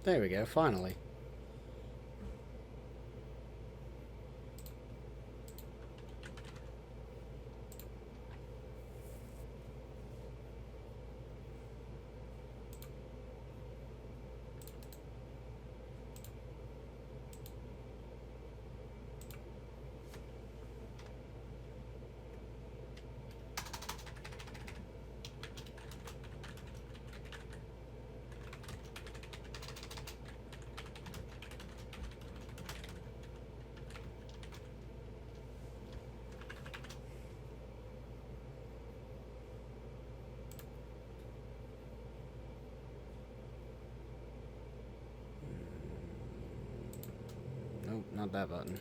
There we go, finally. Nope, not that button.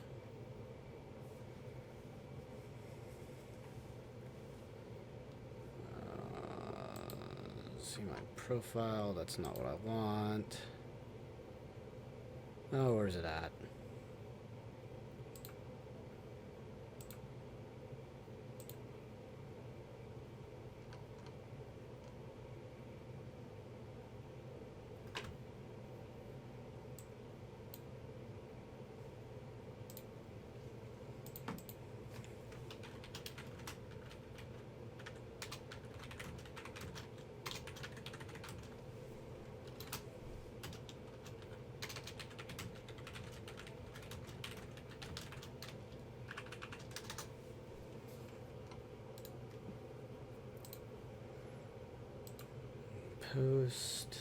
See my profile, that's not what I want. Oh, where's it at? Post.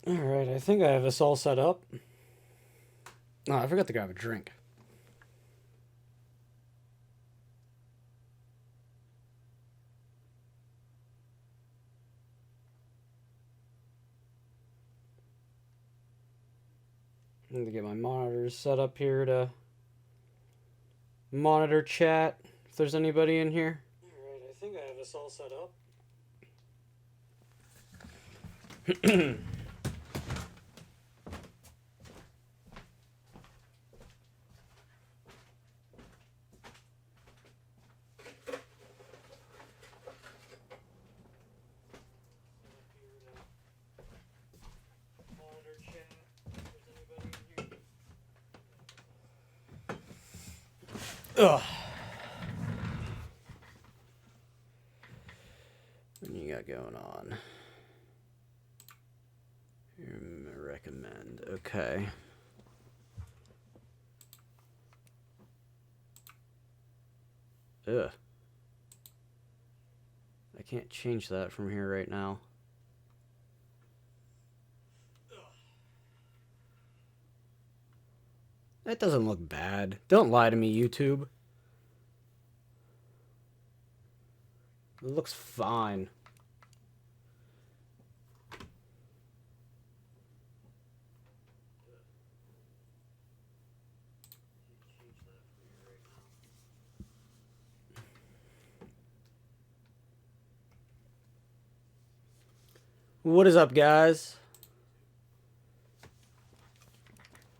Alright, I think I have this all set up. Oh, I forgot to grab a drink. I need to get my monitors set up here to monitor chat if there's anybody in here. Alright, I think I have this all set up. Ugh. What you got going on? Recommend. Okay. Ugh. I can't change that from here right now. That doesn't look bad. Don't lie to me, YouTube. It looks fine. What is up, guys?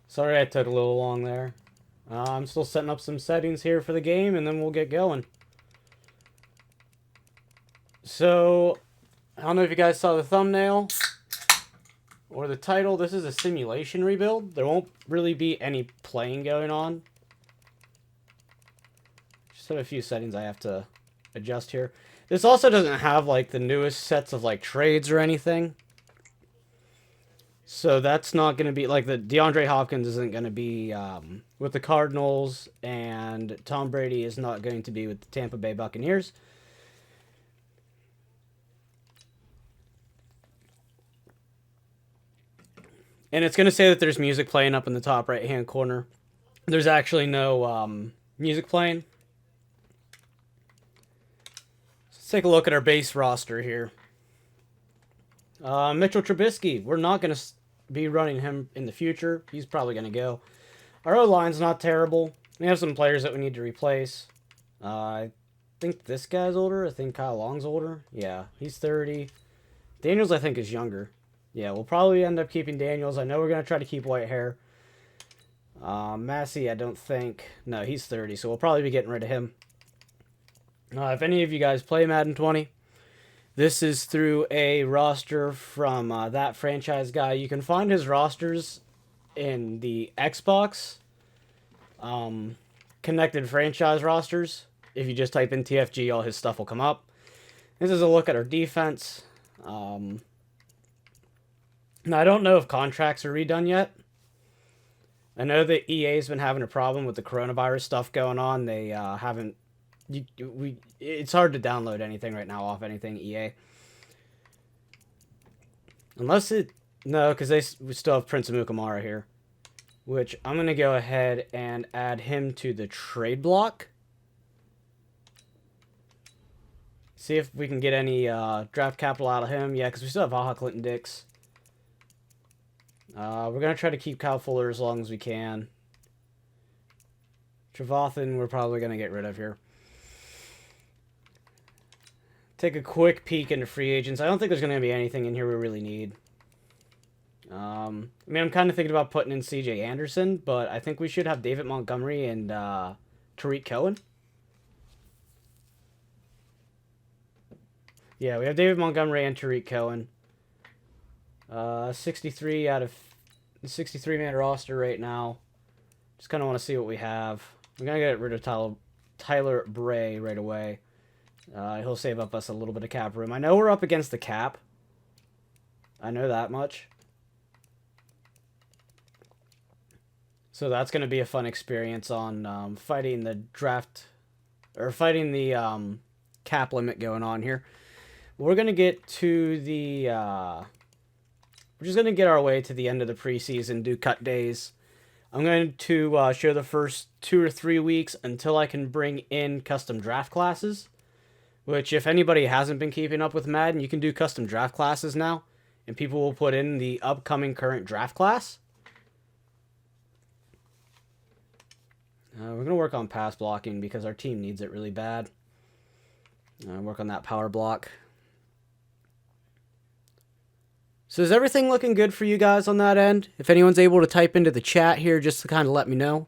Sorry I took a little long there. I'm still setting up some settings here for the game, and then we'll get going. So, I don't know if you guys saw the thumbnail or the title. This is a simulation rebuild. There won't really be any playing going on. Just have a few settings I have to adjust here. This also doesn't have, like, the newest sets of, like, trades or anything. So that's not going to be like the DeAndre Hopkins isn't going to be with the Cardinals, and Tom Brady is not going to be with the Tampa Bay Buccaneers. And it's going to say that there's music playing up in the top right hand corner. There's actually no music playing. Let's take a look at our base roster here. Mitchell Trubisky, we're not going to be running him in the future. He's probably going to go. Our O-line's not terrible. We have some players that we need to replace. I think this guy's older. I think Kyle Long's older. Yeah, he's 30. Daniels, I think, is younger. Yeah, we'll probably end up keeping Daniels. I know we're going to try to keep Whitehair. Massey, I don't think. No, he's 30, so we'll probably be getting rid of him. If any of you guys play Madden 20, this is through a roster from that franchise guy. You can find his rosters in the Xbox connected franchise rosters. If you just type in TFG, all his stuff will come up. This is a look at our defense. Now, I don't know if contracts are redone yet. I know that EA's been having a problem with the coronavirus stuff going on. They haven't. It's hard to download anything right now off anything EA. Unless it... No, because we still have Prince Amukamara here. Which I'm going to go ahead and add him to the trade block. See if we can get any draft capital out of him. Yeah, because we still have Baja Clinton Dix. We're going to try to keep Kyle Fuller as long as we can. Trevathan, we're probably going to get rid of here. Take a quick peek into free agents. I don't think there's going to be anything in here we really need. I mean, I'm kind of thinking about putting in C.J. Anderson, but I think we should have David Montgomery and Tariq Cohen. Yeah, we have David Montgomery and Tariq Cohen. 63 out of 63-man roster right now. Just kind of want to see what we have. We're going to get rid of Tyler Bray right away. He'll save up us a little bit of cap room. I know we're up against the cap. I know that much. So that's going to be a fun experience on fighting the draft, or fighting the cap limit going on here. We're going to get to the, we're just going to get our way to the end of the preseason, do cut days. I'm going to show the first 2 or 3 weeks until I can bring in custom draft classes. Which, if anybody hasn't been keeping up with Madden, you can do custom draft classes now. And people will put in the upcoming current draft class. We're going to work on pass blocking because our team needs it really bad. Work on that power block. So is everything looking good for you guys on that end? If anyone's able to type into the chat here just to kind of let me know.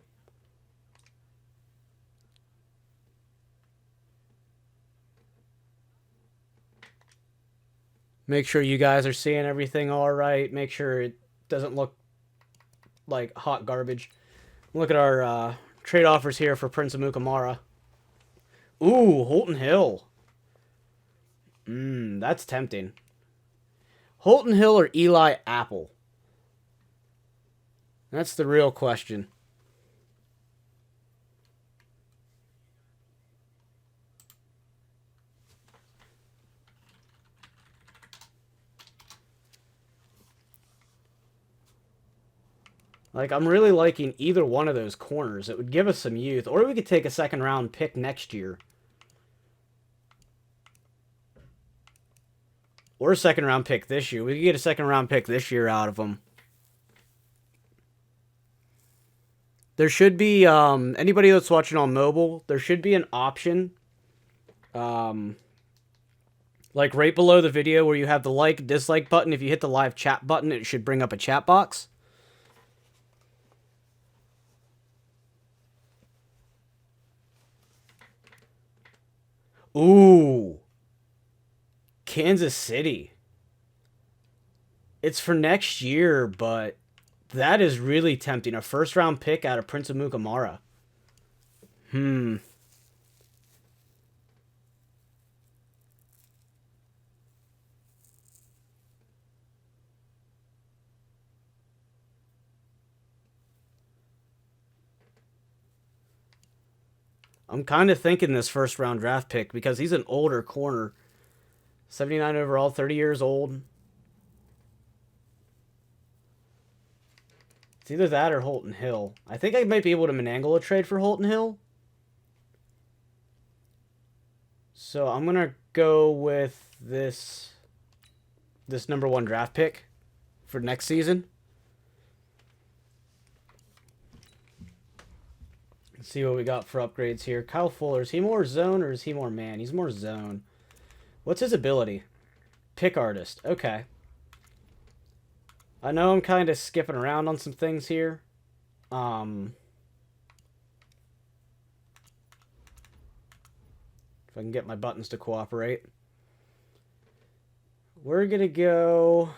Make sure you guys are seeing everything all right. Make sure it doesn't look like hot garbage. Look at our trade offers here for Prince Amukamara. Ooh, Holton Hill. That's tempting. Holton Hill or Eli Apple? That's the real question. Like, I'm really liking either one of those corners. It would give us some youth. Or we could take a second-round pick next year. Or a second-round pick this year. We could get a second-round pick this year out of them. There should be, anybody that's watching on mobile, there should be an option, like right below the video where you have the like, dislike button. If you hit the live chat button, it should bring up a chat box. Ooh. Kansas City. It's for next year, but that is really tempting. A first-round pick out of Prince Amukamara. I'm kind of thinking this first round draft pick because he's an older corner. 79 overall, 30 years old. It's either that or Holton Hill. I think I might be able to finagle a trade for Holton Hill. So I'm going to go with this number 1 draft pick for next season. Let's see what we got for upgrades here. Kyle Fuller, is he more zone or is he more man? He's more zone. What's his ability? Pick artist. Okay. I know I'm kind of skipping around on some things here. If I can get my buttons to cooperate. We're going to go...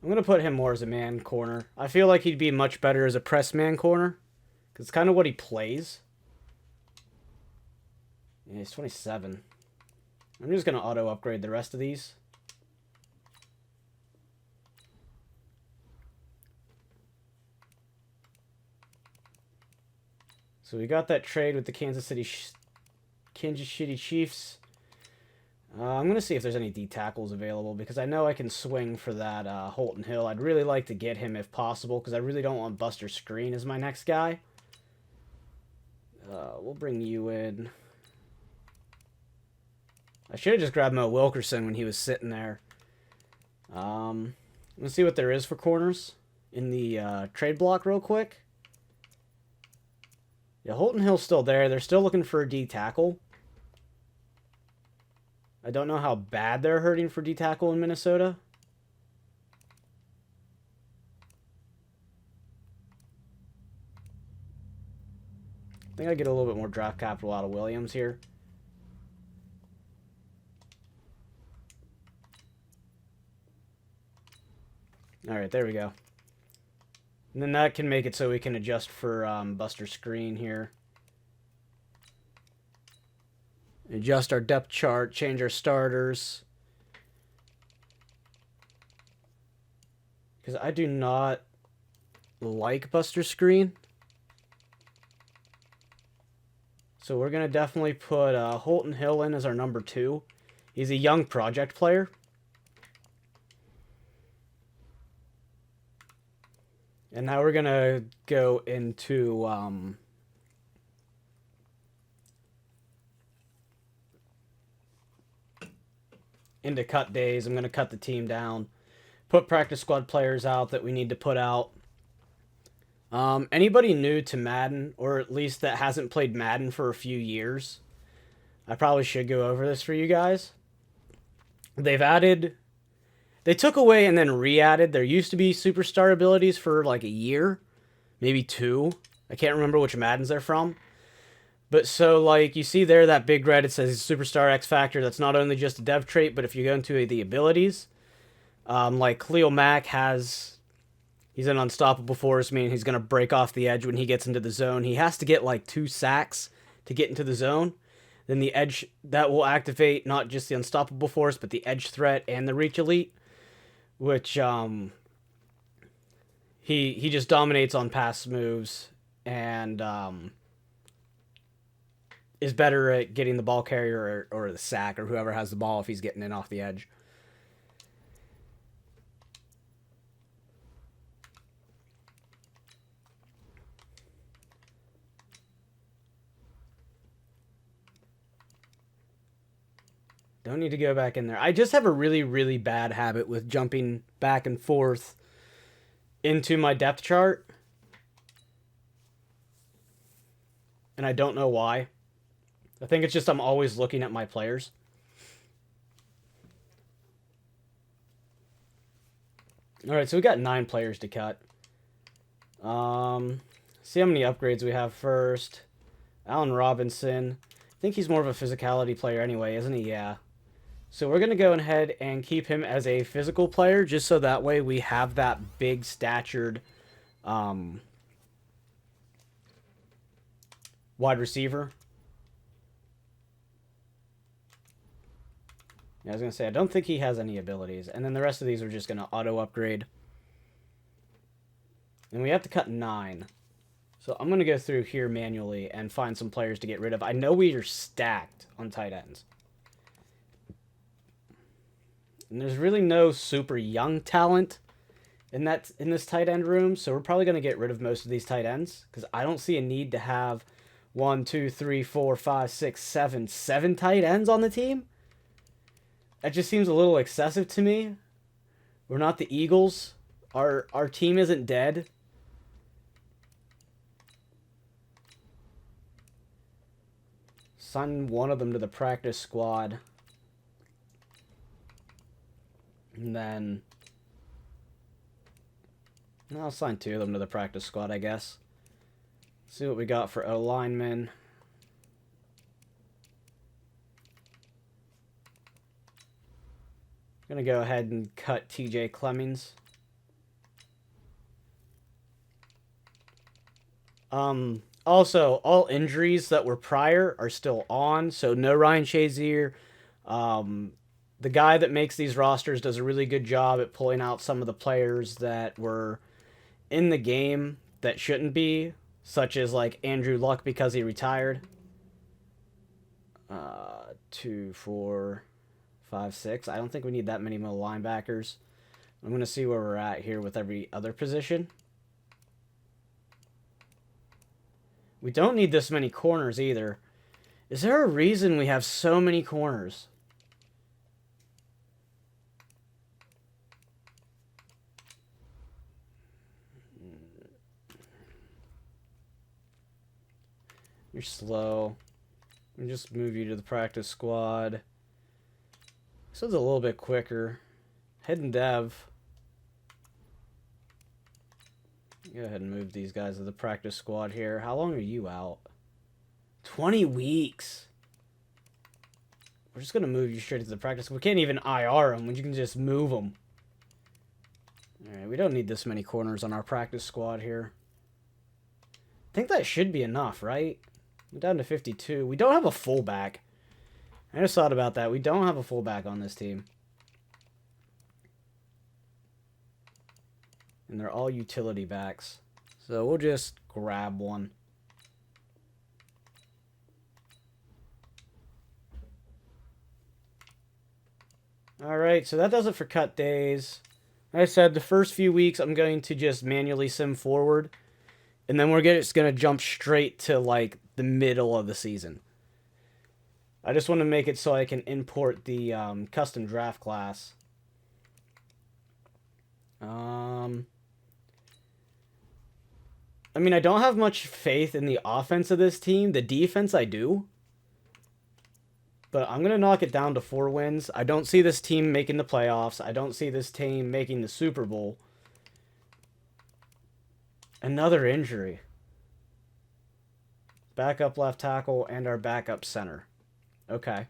I'm going to put him more as a man corner. I feel like he'd be much better as a press man corner. Because it's kind of what he plays. Yeah, he's 27. I'm just going to auto-upgrade the rest of these. So we got that trade with the Kansas City Chiefs. I'm going to see if there's any D tackles available because I know I can swing for that Holton Hill. I'd really like to get him if possible because I really don't want Buster Screen as my next guy. We'll bring you in. I should have just grabbed Mo Wilkerson when he was sitting there. Let's see what there is for corners in the trade block real quick. Yeah, Holton Hill's still there. They're still looking for a D tackle. I don't know how bad they're hurting for D tackle in Minnesota. I think I get a little bit more draft capital out of Williams here. All right, there we go. And then that can make it so we can adjust for Buster Screen here. Adjust our depth chart, change our starters. Because I do not like Buster Screen. So we're going to definitely put Holton Hill in as our number 2. He's a young project player. And now we're going to go into cut days. I'm going to cut the team down. Put practice squad players out that we need to put out. Anybody new to Madden, or at least that hasn't played Madden for a few years, I probably should go over this for you guys. They took away and then re-added. There used to be superstar abilities for like a year, maybe 2. I can't remember which Maddens they're from. But so, like, you see there, that big red, it says Superstar X Factor. That's not only just a dev trait, but if you go into the abilities, like Khalil Mack he's an unstoppable force, meaning he's going to break off the edge when he gets into the zone. He has to get like 2 sacks to get into the zone. Then the edge, that will activate not just the unstoppable force, but the edge threat and the reach elite, which he just dominates on pass moves and is better at getting the ball carrier or the sack or whoever has the ball if he's getting in off the edge. Don't need to go back in there. I just have a really, really bad habit with jumping back and forth into my depth chart. And I don't know why. I think it's just I'm always looking at my players. All right, so we got 9 players to cut. See how many upgrades we have first. Allen Robinson. I think he's more of a physicality player anyway, isn't he? Yeah. So we're going to go ahead and keep him as a physical player, just so that way we have that big statured wide receiver. Yeah, I was going to say, I don't think he has any abilities. And then the rest of these are just going to auto-upgrade. And we have to cut 9. So I'm going to go through here manually and find some players to get rid of. I know we are stacked on tight ends. And there's really no super young talent in this tight end room, so we're probably going to get rid of most of these tight ends because I don't see a need to have 1, 2, 3, 4, 5, 6, 7 tight ends on the team. That just seems a little excessive to me. We're not the Eagles. Our team isn't dead. Sign one of them to the practice squad. And then I'll assign 2 of them to the practice squad, I guess. See what we got for O-linemen. I'm going to go ahead and cut TJ Clemmings. Also, all injuries that were prior are still on, so no Ryan Shazier. The guy that makes these rosters does a really good job at pulling out some of the players that were in the game that shouldn't be, such as like Andrew Luck because he retired. 2, 4, 5, 6. I don't think we need that many middle linebackers. I'm going to see where we're at here with every other position. We don't need this many corners either. Is there a reason we have so many corners? You're slow. Let me just move you to the practice squad. This is a little bit quicker. Head and dev. Go ahead and move these guys to the practice squad here. How long are you out? 20 weeks. We're just going to move you straight to the practice. We can't even IR them when you can just move them. Alright, we don't need this many corners on our practice squad here. I think that should be enough, right? We're down to 52. We don't have a fullback. I just thought about that. We don't have a fullback on this team. And they're all utility backs. So we'll just grab one. Alright, so that does it for cut days. Like I said, the first few weeks I'm going to just manually sim forward. And then we're just going to jump straight to like the middle of the season. I just want to make it so I can import the custom draft class. I mean, I don't have much faith in the offense of this team. The defense, I do. But I'm going to knock it down to 4 wins. I don't see this team making the playoffs. I don't see this team making the Super Bowl. Another injury. Backup left tackle and our backup center. Okay.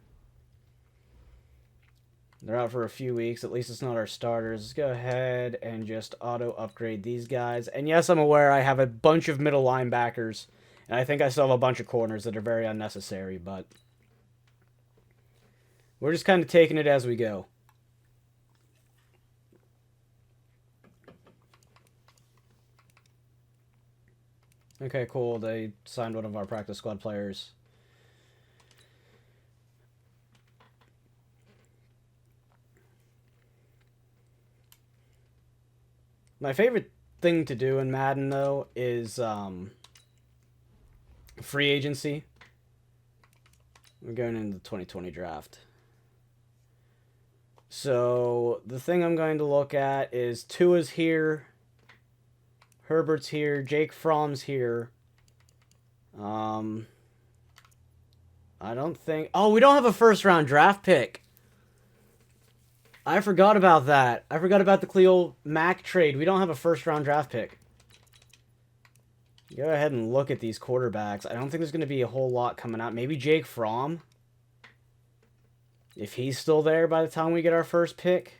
They're out for a few weeks. At least it's not our starters. Let's go ahead and just auto-upgrade these guys. And yes, I'm aware I have a bunch of middle linebackers. And I think I still have a bunch of corners that are very unnecessary. But we're just kind of taking it as we go. Okay, cool. They signed one of our practice squad players. My favorite thing to do in Madden, though, is free agency. We're going into the 2020 draft. So the thing I'm going to look at is Tua's here. Herbert's here. Jake Fromm's here. I don't think... Oh, we don't have a first-round draft pick. I forgot about that. I forgot about the Khalil Mack trade. We don't have a first-round draft pick. Go ahead and look at these quarterbacks. I don't think there's going to be a whole lot coming out. Maybe Jake Fromm. If he's still there by the time we get our first pick.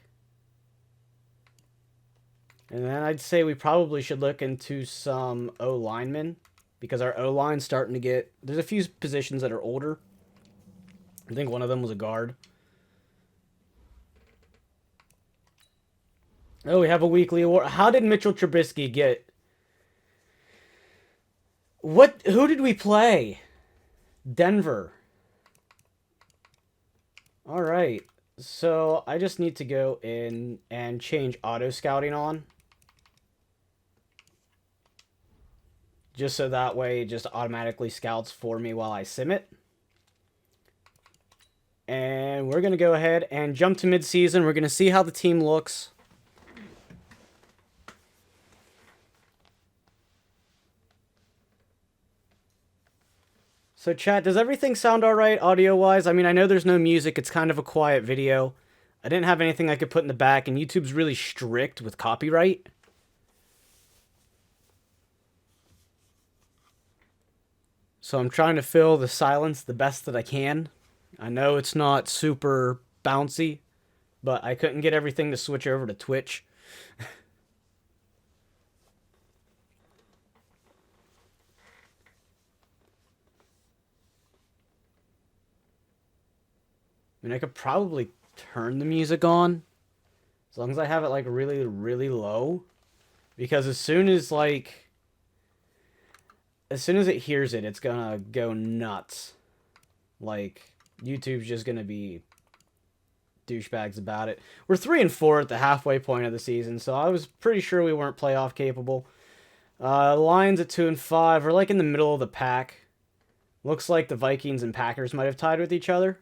And then I'd say we probably should look into some O-linemen. Because our O-line's starting to get... There's a few positions that are older. I think one of them was a guard. Oh, we have a weekly award. How did Mitchell Trubisky get Who did we play? Denver. All right. So I just need to go in and change auto scouting on. Just so that way it just automatically scouts for me while I sim it. And we're going to go ahead and jump to midseason. We're going to see how the team looks. So chat, does everything sound alright audio-wise? I mean, I know there's no music. It's kind of a quiet video. I didn't have anything I could put in the back, and YouTube's really strict with copyright. So I'm trying to fill the silence the best that I can. I know it's not super bouncy, but I couldn't get everything to switch over to Twitch. I mean, I could probably turn the music on as long as I have it like really, really low. Because as soon as it hears it, it's gonna go nuts. Like, YouTube's just gonna be douchebags about it. We're 3-4 at the halfway point of the season, so I was pretty sure we weren't playoff capable. Lions at 2-5. We're like in the middle of the pack. Looks like the Vikings and Packers might have tied with each other.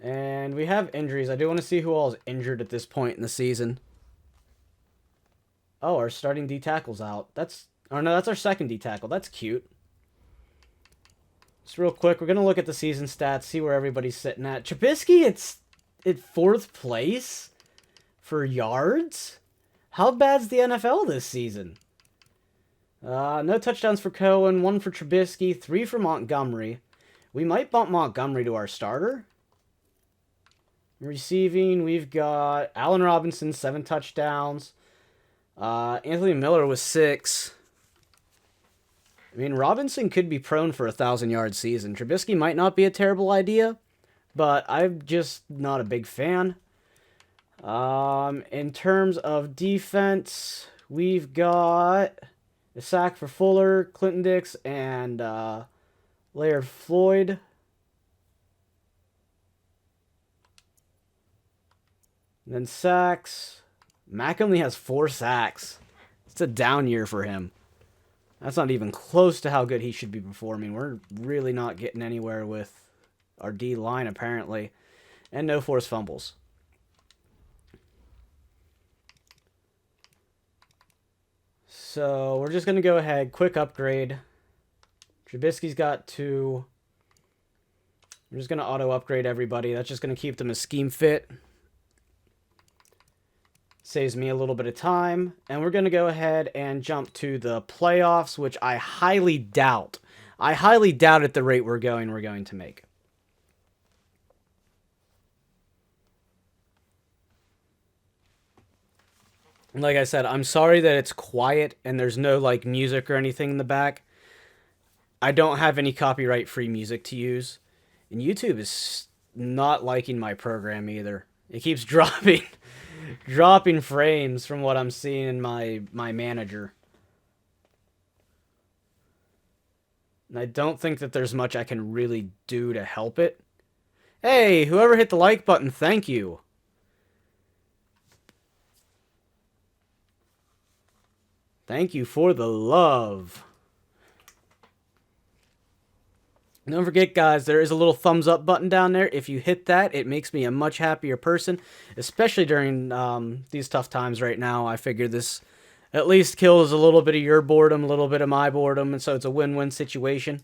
And we have injuries. I do want to see who all is injured at this point in the season. Oh, our starting D tackle's out. That's our second D tackle. That's cute. Just real quick, we're gonna look at the season stats, see where everybody's sitting at. Trubisky, it's at 4th place for yards. How bad's the NFL this season? No touchdowns for Cohen, 1 for Trubisky, 3 for Montgomery. We might bump Montgomery to our starter. Receiving, we've got Allen Robinson, 7 touchdowns. Anthony Miller was 6. I mean, Robinson could be prone for a 1,000-yard season. Trubisky might not be a terrible idea, but I'm just not a big fan. In terms of defense, we've got a sack for Fuller, Clinton Dix, and Laird Floyd. And then sacks. Mack only has 4 sacks. It's a down year for him. That's not even close to how good he should be performing. We're really not getting anywhere with our D-line, apparently. And no forced fumbles. So we're just going to go ahead. Quick upgrade. Trubisky's got 2. We're just going to auto-upgrade everybody. That's just going to keep them as scheme fit. Saves me a little bit of time. And we're going to go ahead and jump to the playoffs, which I highly doubt. I highly doubt at the rate we're going to make. And like I said, I'm sorry that it's quiet and there's no like music or anything in the back. I don't have any copyright-free music to use. And YouTube is not liking my program either. It keeps dropping frames from what I'm seeing in my manager. And I don't think that there's much I can really do to help it. Hey, whoever hit the like button, thank you. Thank you for the love. Don't forget, guys, there is a little thumbs up button down there. If you hit that, it makes me a much happier person, especially during these tough times right now. I figure this at least kills a little bit of your boredom, a little bit of my boredom, and so it's a win-win situation.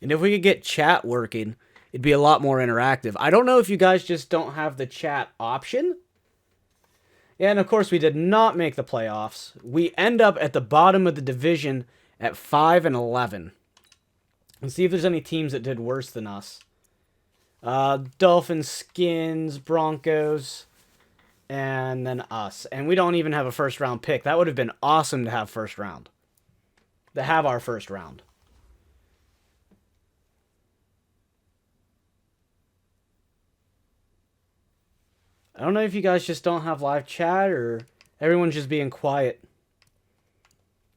And if we could get chat working, it'd be a lot more interactive. I don't know if you guys just don't have the chat option. And of course, we did not make the playoffs. We end up at the bottom of the division at 5-11. Let's see if there's any teams that did worse than us. Dolphins, Skins, Broncos, and then us. And we don't even have a first-round pick. That would have been awesome to have first round. To have our first round. I don't know if you guys just don't have live chat or everyone's just being quiet.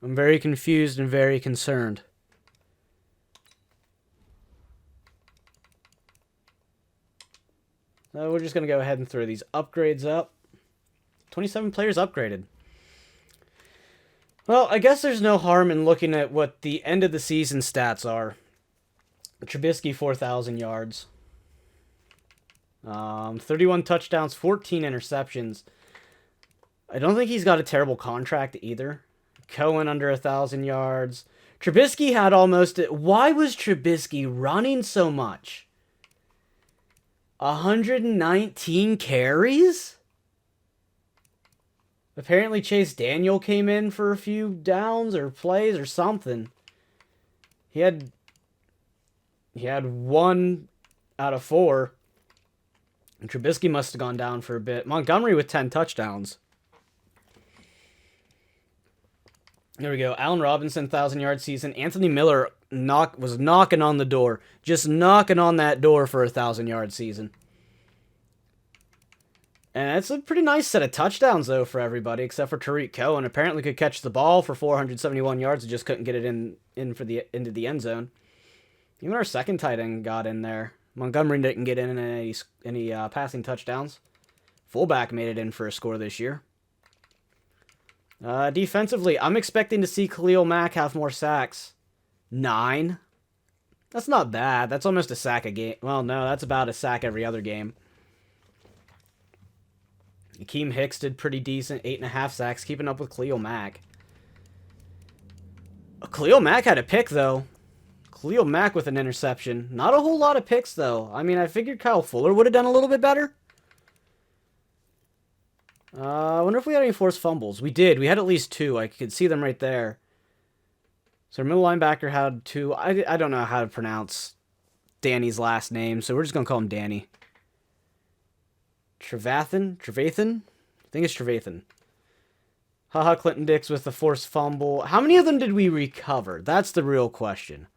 I'm very confused and very concerned. So we're just going to go ahead and throw these upgrades up. 27 players upgraded. Well, I guess there's no harm in looking at what the end of the season stats are. Trubisky, 4,000 yards. 31 touchdowns, 14 interceptions. I don't think he's got a terrible contract either. Cohen under 1,000 yards. Trubisky had almost... Why was Trubisky running so much? 119 carries? Apparently Chase Daniel came in for a few downs or plays or something. He had 1 out of 4. And Trubisky must have gone down for a bit. Montgomery with 10 touchdowns. There we go. Allen Robinson, 1,000-yard season. Anthony Miller was knocking on the door. Just knocking on that door for a 1,000-yard season. And it's a pretty nice set of touchdowns, though, for everybody, except for Tariq Cohen. Apparently could catch the ball for 471 yards and just couldn't get it into the end zone. Even our second tight end got in there. Montgomery didn't get in any passing touchdowns. Fullback made it in for a score this year. Defensively, I'm expecting to see Khalil Mack have more sacks. 9. That's not bad. That's almost a sack a game. Well, no, that's about a sack every other game. Akeem Hicks did pretty decent. 8.5 sacks, keeping up with Khalil Mack. Khalil Mack had a pick, though. Khalil Mack with an interception. Not a whole lot of picks, though. I mean, I figured Kyle Fuller would have done a little bit better. I wonder if we had any forced fumbles. We did. We had at least 2. I could see them right there. So our middle linebacker had 2. I don't know how to pronounce Danny's last name, so we're just going to call him Danny. Trevathan? I think it's Trevathan. Haha, Clinton Dix with the forced fumble. How many of them did we recover? That's the real question.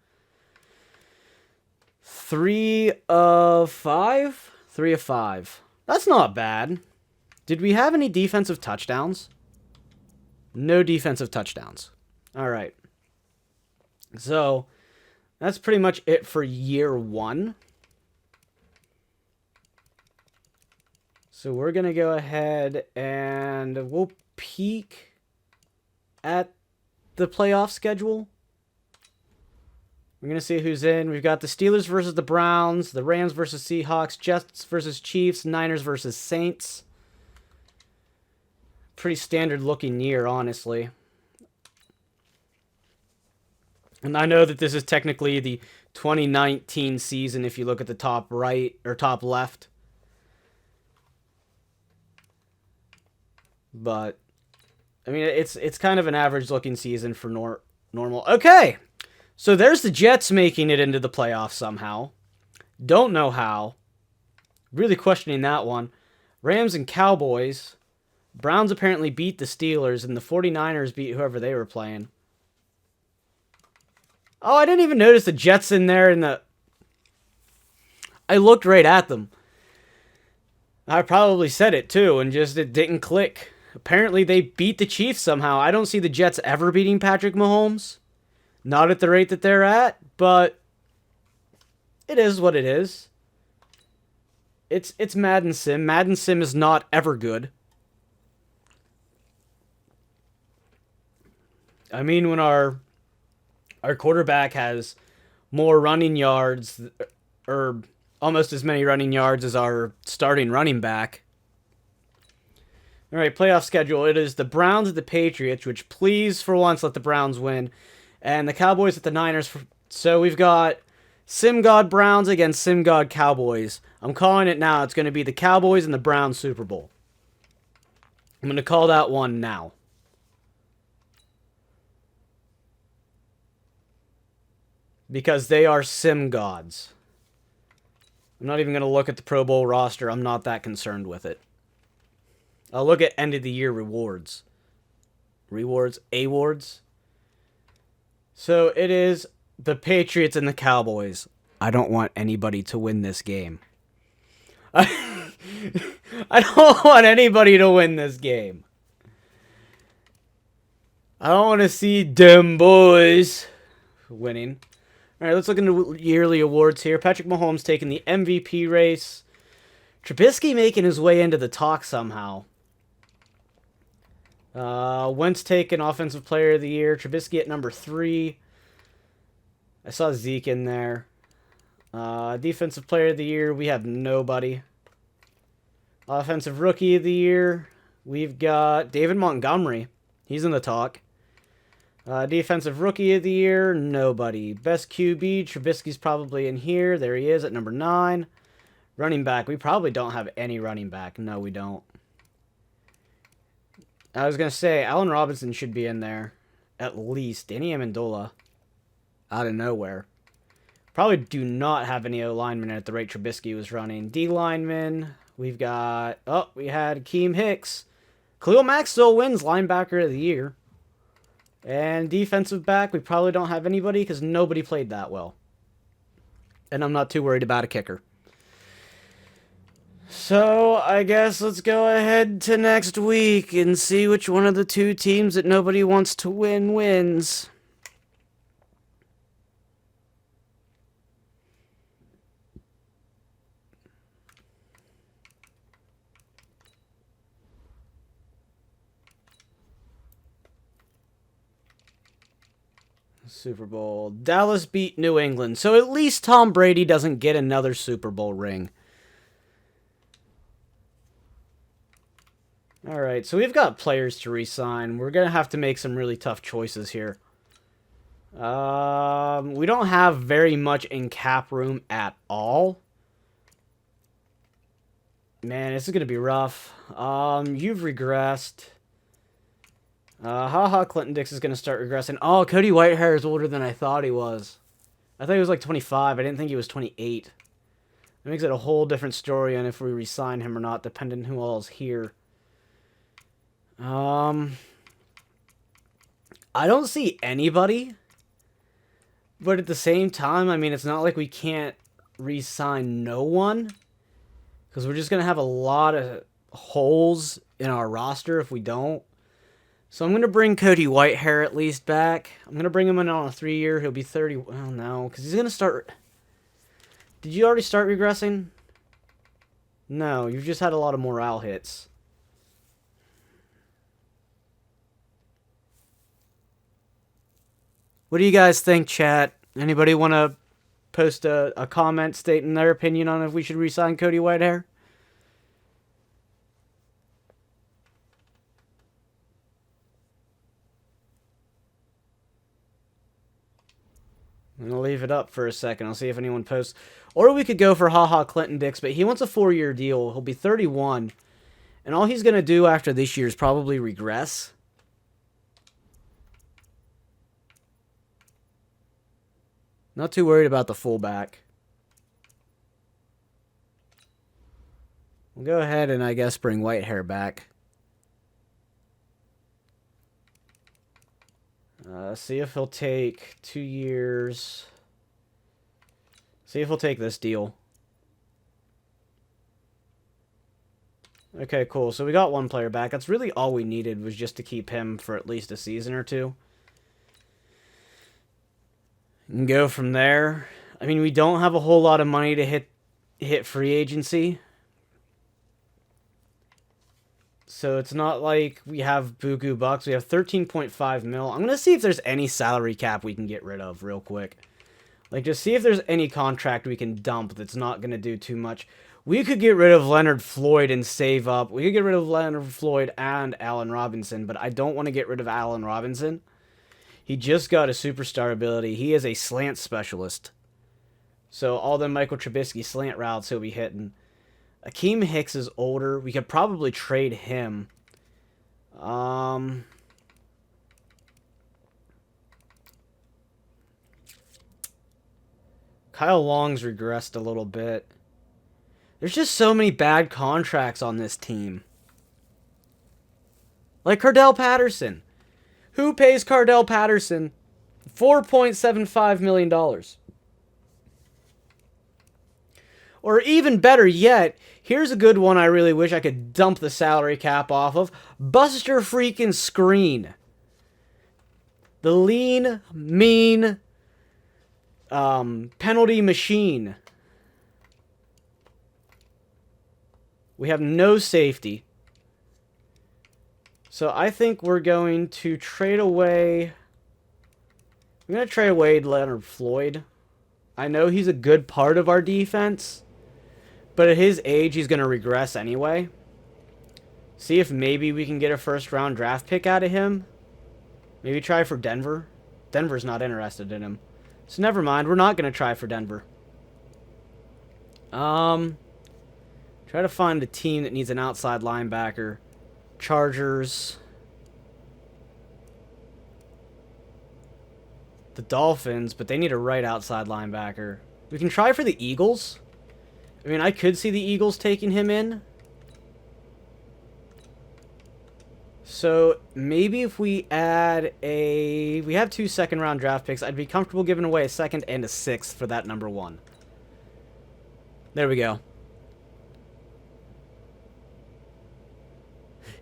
3 of 5? 3 of 5. That's not bad. Did we have any defensive touchdowns? No defensive touchdowns. All right. So, that's pretty much it for year 1. So we're going to go ahead and we'll peek at the playoff schedule. We're going to see who's in. We've got the Steelers versus the Browns, the Rams versus Seahawks, Jets versus Chiefs, Niners versus Saints. Pretty standard looking year, honestly. And I know that this is technically the 2019 season if you look at the top right or top left. But, I mean, it's kind of an average-looking season for normal. Okay, so there's the Jets making it into the playoffs somehow. Don't know how. Really questioning that one. Rams and Cowboys. Browns apparently beat the Steelers, and the 49ers beat whoever they were playing. Oh, I didn't even notice the Jets in there in the... I looked right at them. I probably said it, too, and just it didn't click. Apparently, they beat the Chiefs somehow. I don't see the Jets ever beating Patrick Mahomes. Not at the rate that they're at, but it is what it is. It's Madden Sim. Madden Sim is not ever good. I mean, when our quarterback has more running yards, or almost as many running yards as our starting running back. All right, playoff schedule. It is the Browns at the Patriots, which please, for once, let the Browns win. And the Cowboys at the Niners. So we've got Sim God Browns against Sim God Cowboys. I'm calling it now. It's going to be the Cowboys and the Browns Super Bowl. I'm going to call that one now. Because they are Sim Gods. I'm not even going to look at the Pro Bowl roster. I'm not that concerned with it. I'll look at end of the year rewards. Awards. So it is the Patriots and the Cowboys. I don't want anybody to win this game. I don't want anybody to win this game. I don't want to see them boys winning. All right, let's look into yearly awards here. Patrick Mahomes taking the MVP race. Trubisky making his way into the talk somehow. Wentz taking Offensive Player of the Year. Trubisky at number 3. I saw Zeke in there. Defensive Player of the Year, we have nobody. Offensive Rookie of the Year, we've got David Montgomery. He's in the talk. Defensive Rookie of the Year, nobody. Best QB, Trubisky's probably in here. There he is at number 9. Running back, we probably don't have any running back. No, we don't. I was going to say, Allen Robinson should be in there. At least. Danny Amendola. Out of nowhere. Probably do not have any O-linemen at the rate Trubisky was running. D-linemen, we've got... Oh, we had Akeem Hicks. Khalil Mack still wins Linebacker of the Year. And defensive back, we probably don't have anybody because nobody played that well. And I'm not too worried about a kicker. So, I guess let's go ahead to next week and see which one of the two teams that nobody wants to win wins. Super Bowl. Dallas beat New England. So at least Tom Brady doesn't get another Super Bowl ring. Alright, so we've got players to re-sign. We're going to have to make some really tough choices here. We don't have very much in cap room at all. Man, this is going to be rough. You've regressed. Clinton Dix is going to start regressing. Oh, Cody Whitehair is older than I thought he was. I thought he was like 25. I didn't think he was 28. That makes it a whole different story on if we re-sign him or not, depending who all is here. I don't see anybody. But at the same time, I mean, it's not like we can't re-sign no one. Because we're just going to have a lot of holes in our roster if we don't. So I'm going to bring Cody Whitehair at least back. I'm going to bring him in on a 3-year. He'll be 30. Well, no, because he's going to start... Did you already start regressing? No, you've just had a lot of morale hits. What do you guys think, chat? Anybody want to post a comment stating their opinion on if we should re-sign Cody Whitehair? I'm going to leave it up for a second. I'll see if anyone posts. Or we could go for Clinton Dix, but he wants a 4-year deal. He'll be 31. And all he's going to do after this year is probably regress. Not too worried about the fullback. We'll go ahead and I guess bring Whitehair back. See if he'll take 2 years. See if he'll take this deal. Okay, cool. So we got one player back. That's really all we needed, was just to keep him for at least a season or two. And go from there. I mean, we don't have a whole lot of money to hit free agency. So it's not like we have buku bucks. We have 13.5 mil. I'm going to see if there's any salary cap we can get rid of real quick. Like, just see if there's any contract we can dump that's not going to do too much. We could get rid of Leonard Floyd and save up. We could get rid of Leonard Floyd and Allen Robinson, but I don't want to get rid of Allen Robinson. He just got a superstar ability. He is a slant specialist. So all the Michael Trubisky slant routes he'll be hitting. Akeem Hicks is older. We could probably trade him. Kyle Long's regressed a little bit. There's just so many bad contracts on this team. Like Cordell Patterson. Who pays Cordell Patterson $4.75 million? Or even better yet, here's a good one I really wish I could dump the salary cap off of. Buster freaking Screen. The lean, mean, penalty machine. We have no safety. So I think we're going to trade away... I'm going to trade away Leonard Floyd. I know he's a good part of our defense, but at his age, he's going to regress anyway. See if maybe we can get a first-round draft pick out of him. Maybe try for Denver. Denver's not interested in him. So never mind, we're not going to try for Denver. Try to find a team that needs an outside linebacker. Chargers. The Dolphins, but they need a right outside linebacker. We can try for the Eagles. I mean, I could see the Eagles taking him in. So maybe if we add a... We have 2 second-round draft picks. I'd be comfortable giving away a second and a 6th for that number 1. There we go.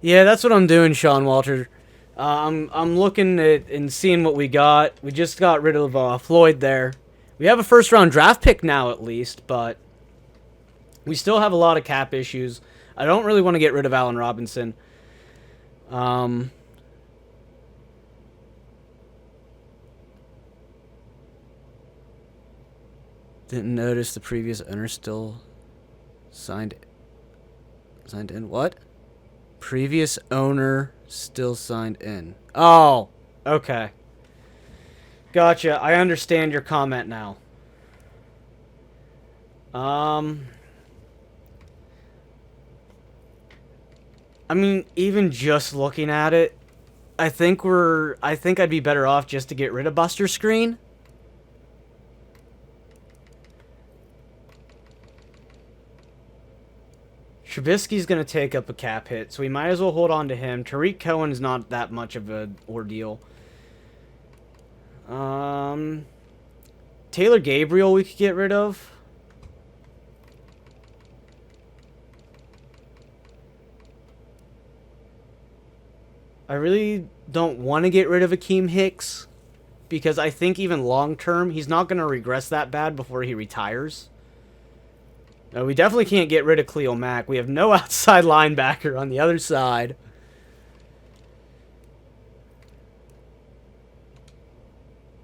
Yeah, that's what I'm doing, Sean Walter. I'm looking at and seeing what we got. We just got rid of Floyd there. We have a first-round draft pick now, at least, but we still have a lot of cap issues. I don't really want to get rid of Allen Robinson. Didn't notice the previous owner still signed in. What? Previous owner still signed in. Oh, okay. Gotcha. I understand your comment now. I mean, even just looking at it, I think I'd be better off just to get rid of Buster Screen. Trubisky's going to take up a cap hit, so we might as well hold on to him. Tariq Cohen's not that much of an ordeal. Taylor Gabriel we could get rid of. I really don't want to get rid of Akeem Hicks, because I think even long-term, he's not going to regress that bad before he retires. No, we definitely can't get rid of Khalil Mack. We have no outside linebacker on the other side.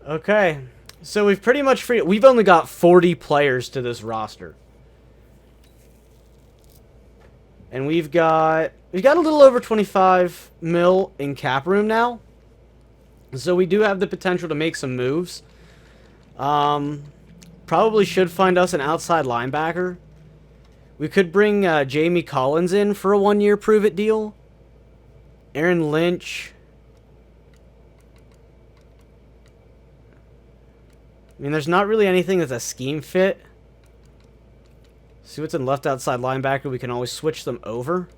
Okay. So we've pretty much free... We've only got 40 players to this roster. And we've got a little over 25 mil in cap room now. So we do have the potential to make some moves. Probably should find us an outside linebacker. We could bring Jamie Collins in for a 1-year prove-it deal. Aaron Lynch. I mean, there's not really anything that's a scheme fit. See what's in left outside linebacker. We can always switch them over.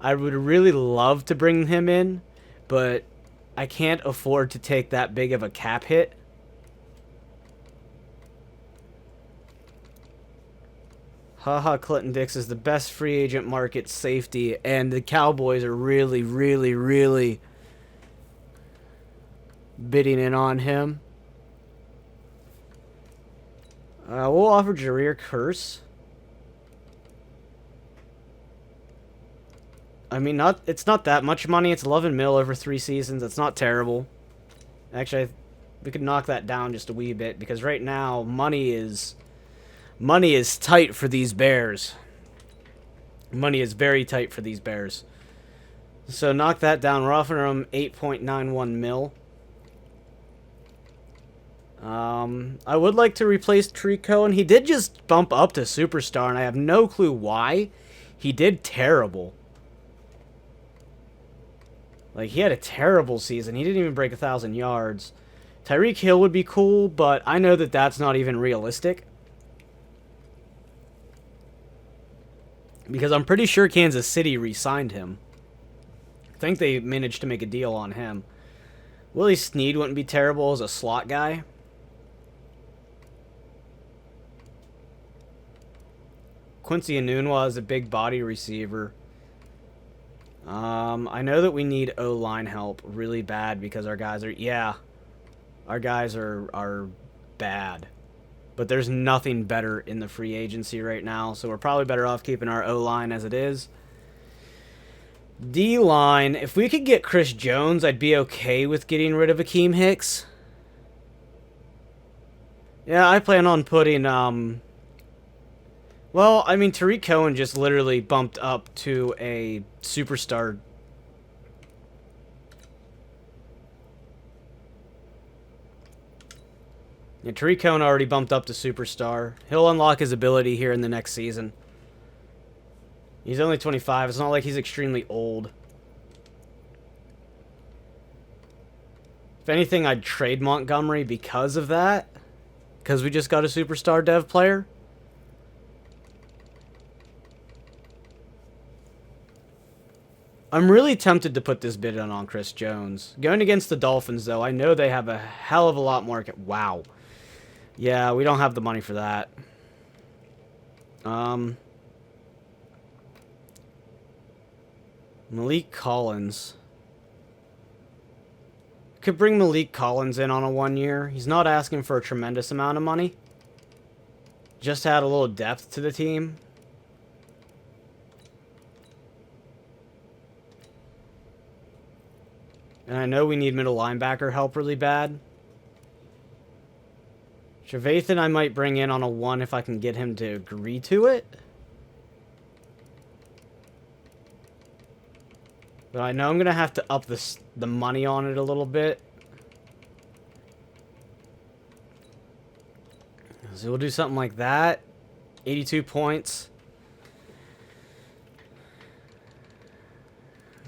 I would really love to bring him in, but I can't afford to take that big of a cap hit. Haha, Clinton Dix is the best free agent market safety, and the Cowboys are really, really, really bidding in on him. We'll offer Jareer Curse. I mean, it's not that much money. It's 11 mil over 3 seasons. It's not terrible. Actually, we could knock that down just a wee bit, because right now, money is tight for these Bears. Money is very tight for these Bears. So knock that down. We're offering them 8.91 mil. I would like to replace Tariq Cohen. He did just bump up to superstar, and I have no clue why. He did terrible. Like, he had a terrible season. He didn't even break 1,000 yards. Tyreek Hill would be cool, but I know that that's not even realistic. Because I'm pretty sure Kansas City re-signed him. I think they managed to make a deal on him. Willie Snead wouldn't be terrible as a slot guy. Quincy Enunwa is a big body receiver. I know that we need O-line help really bad because our guys are... Yeah. Our guys are bad. But there's nothing better in the free agency right now, so we're probably better off keeping our O-line as it is. D-line, if we could get Chris Jones, I'd be okay with getting rid of Akeem Hicks. Yeah, I plan on putting, well, I mean, Tariq Cohen just literally bumped up to a superstar. Yeah, Tariq Cohen already bumped up to superstar. He'll unlock his ability here in the next season. He's only 25. It's not like he's extremely old. If anything, I'd trade Montgomery because of that. Because we just got a superstar dev player. I'm really tempted to put this bid on Chris Jones. Going against the Dolphins, though, I know they have a hell of a lot more... Wow. Yeah, we don't have the money for that. Malik Collins. Could bring Malik Collins in on a 1 year. He's not asking for a tremendous amount of money. Just to add a little depth to the team. And I know we need middle linebacker help really bad. Trevathan I might bring in on a 1 if I can get him to agree to it. But I know I'm going to have to up the money on it a little bit. So we'll do something like that. 82 points.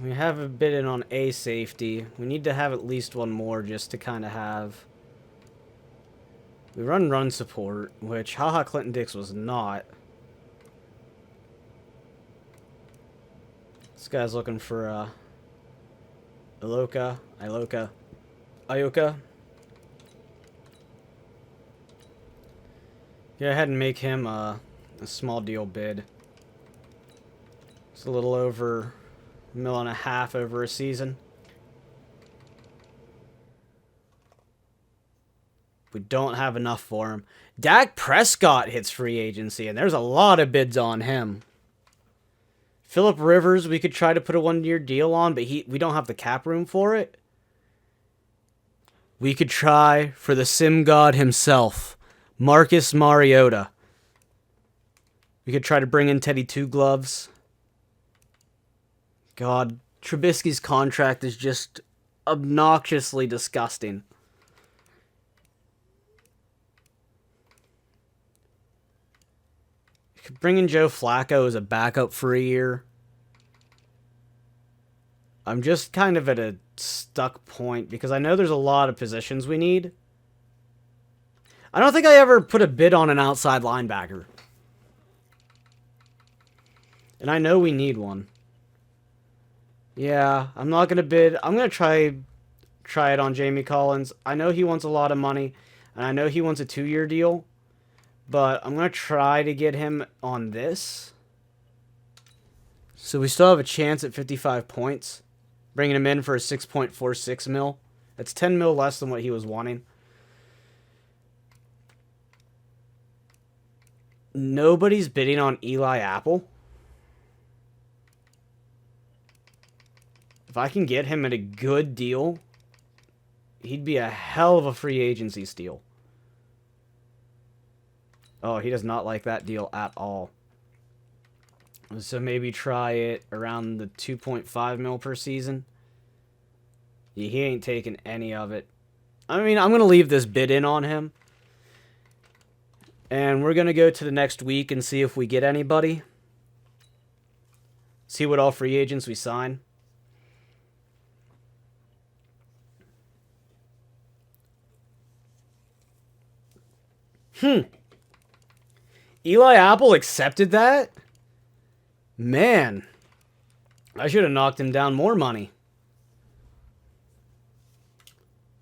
We have a bid in on a safety. We need to have at least one more just to kind of have... We run support, which Haha Clinton Dix was not. This guy's looking for Ioka. Go ahead and make him a small deal bid. It's a little over $1.5 million over a season. We don't have enough for him. Dak Prescott hits free agency, and there's a lot of bids on him. Phillip Rivers, we could try to put a 1-year deal on, but we don't have the cap room for it. We could try for the sim god himself, Marcus Mariota. We could try to bring in Teddy Two Gloves. God, Trubisky's contract is just obnoxiously disgusting. Bring in Joe Flacco as a backup for a year. I'm just kind of at a stuck point because I know there's a lot of positions we need. I don't think I ever put a bid on an outside linebacker. And I know we need one. Yeah, I'm not going to bid. I'm going to try it on Jamie Collins. I know he wants a lot of money, and I know he wants a 2-year deal. But I'm going to try to get him on this. So we still have a chance at 55 points. Bringing him in for a 6.46 mil. That's 10 mil less than what he was wanting. Nobody's bidding on Eli Apple. If I can get him at a good deal, he'd be a hell of a free agency steal. Oh, he does not like that deal at all. So maybe try it around the 2.5 mil per season. Yeah, he ain't taking any of it. I mean, I'm going to leave this bid in on him. And we're going to go to the next week and see if we get anybody. See what all free agents we sign. Eli Apple accepted that? Man. I should have knocked him down more money.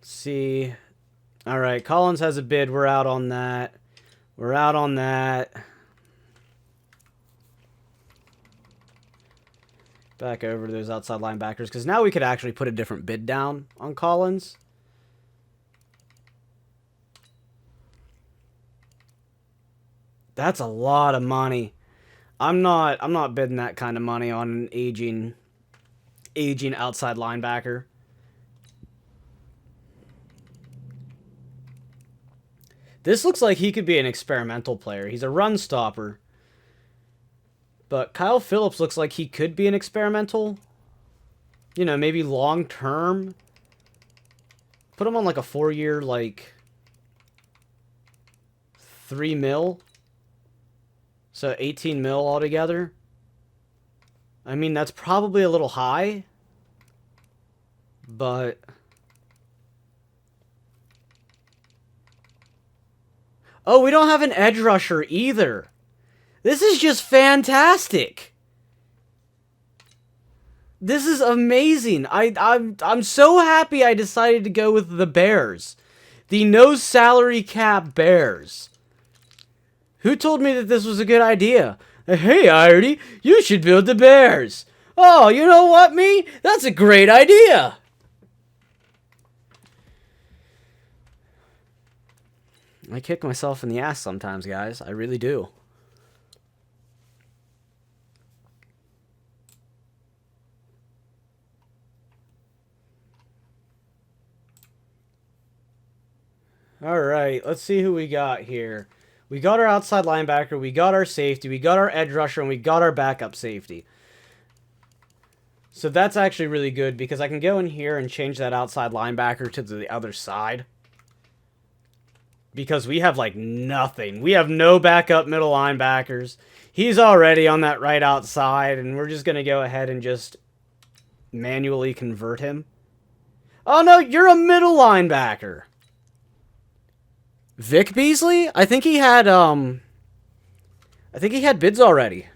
see. All right, Collins has a bid. We're out on that. We're out on that. Back over to those outside linebackers, because now we could actually put a different bid down on Collins. That's a lot of money. I'm not bidding that kind of money on an aging outside linebacker. This looks like he could be an experimental player. He's a run stopper. But Kyle Phillips looks like he could be an experimental. You know, maybe long term. Put him on like a 4-year, like, $3 million. So 18 mil altogether. I mean, that's probably a little high. But oh, we don't have an edge rusher either. This is just fantastic. This is amazing. I'm so happy I decided to go with the Bears. The no salary cap Bears. Who told me that this was a good idea? Hey, Irony, you should build the Bears. Oh, you know what, me? That's a great idea. I kick myself in the ass sometimes, guys. I really do. All right, let's see who we got here. We got our outside linebacker, we got our safety, we got our edge rusher, and we got our backup safety. So that's actually really good because I can go in here and change that outside linebacker to the other side. Because we have, like, nothing. We have no backup middle linebackers. He's already on that right outside, and we're just going to go ahead and just manually convert him. Oh, no, you're a middle linebacker. Vic Beasley? I think he had bids already.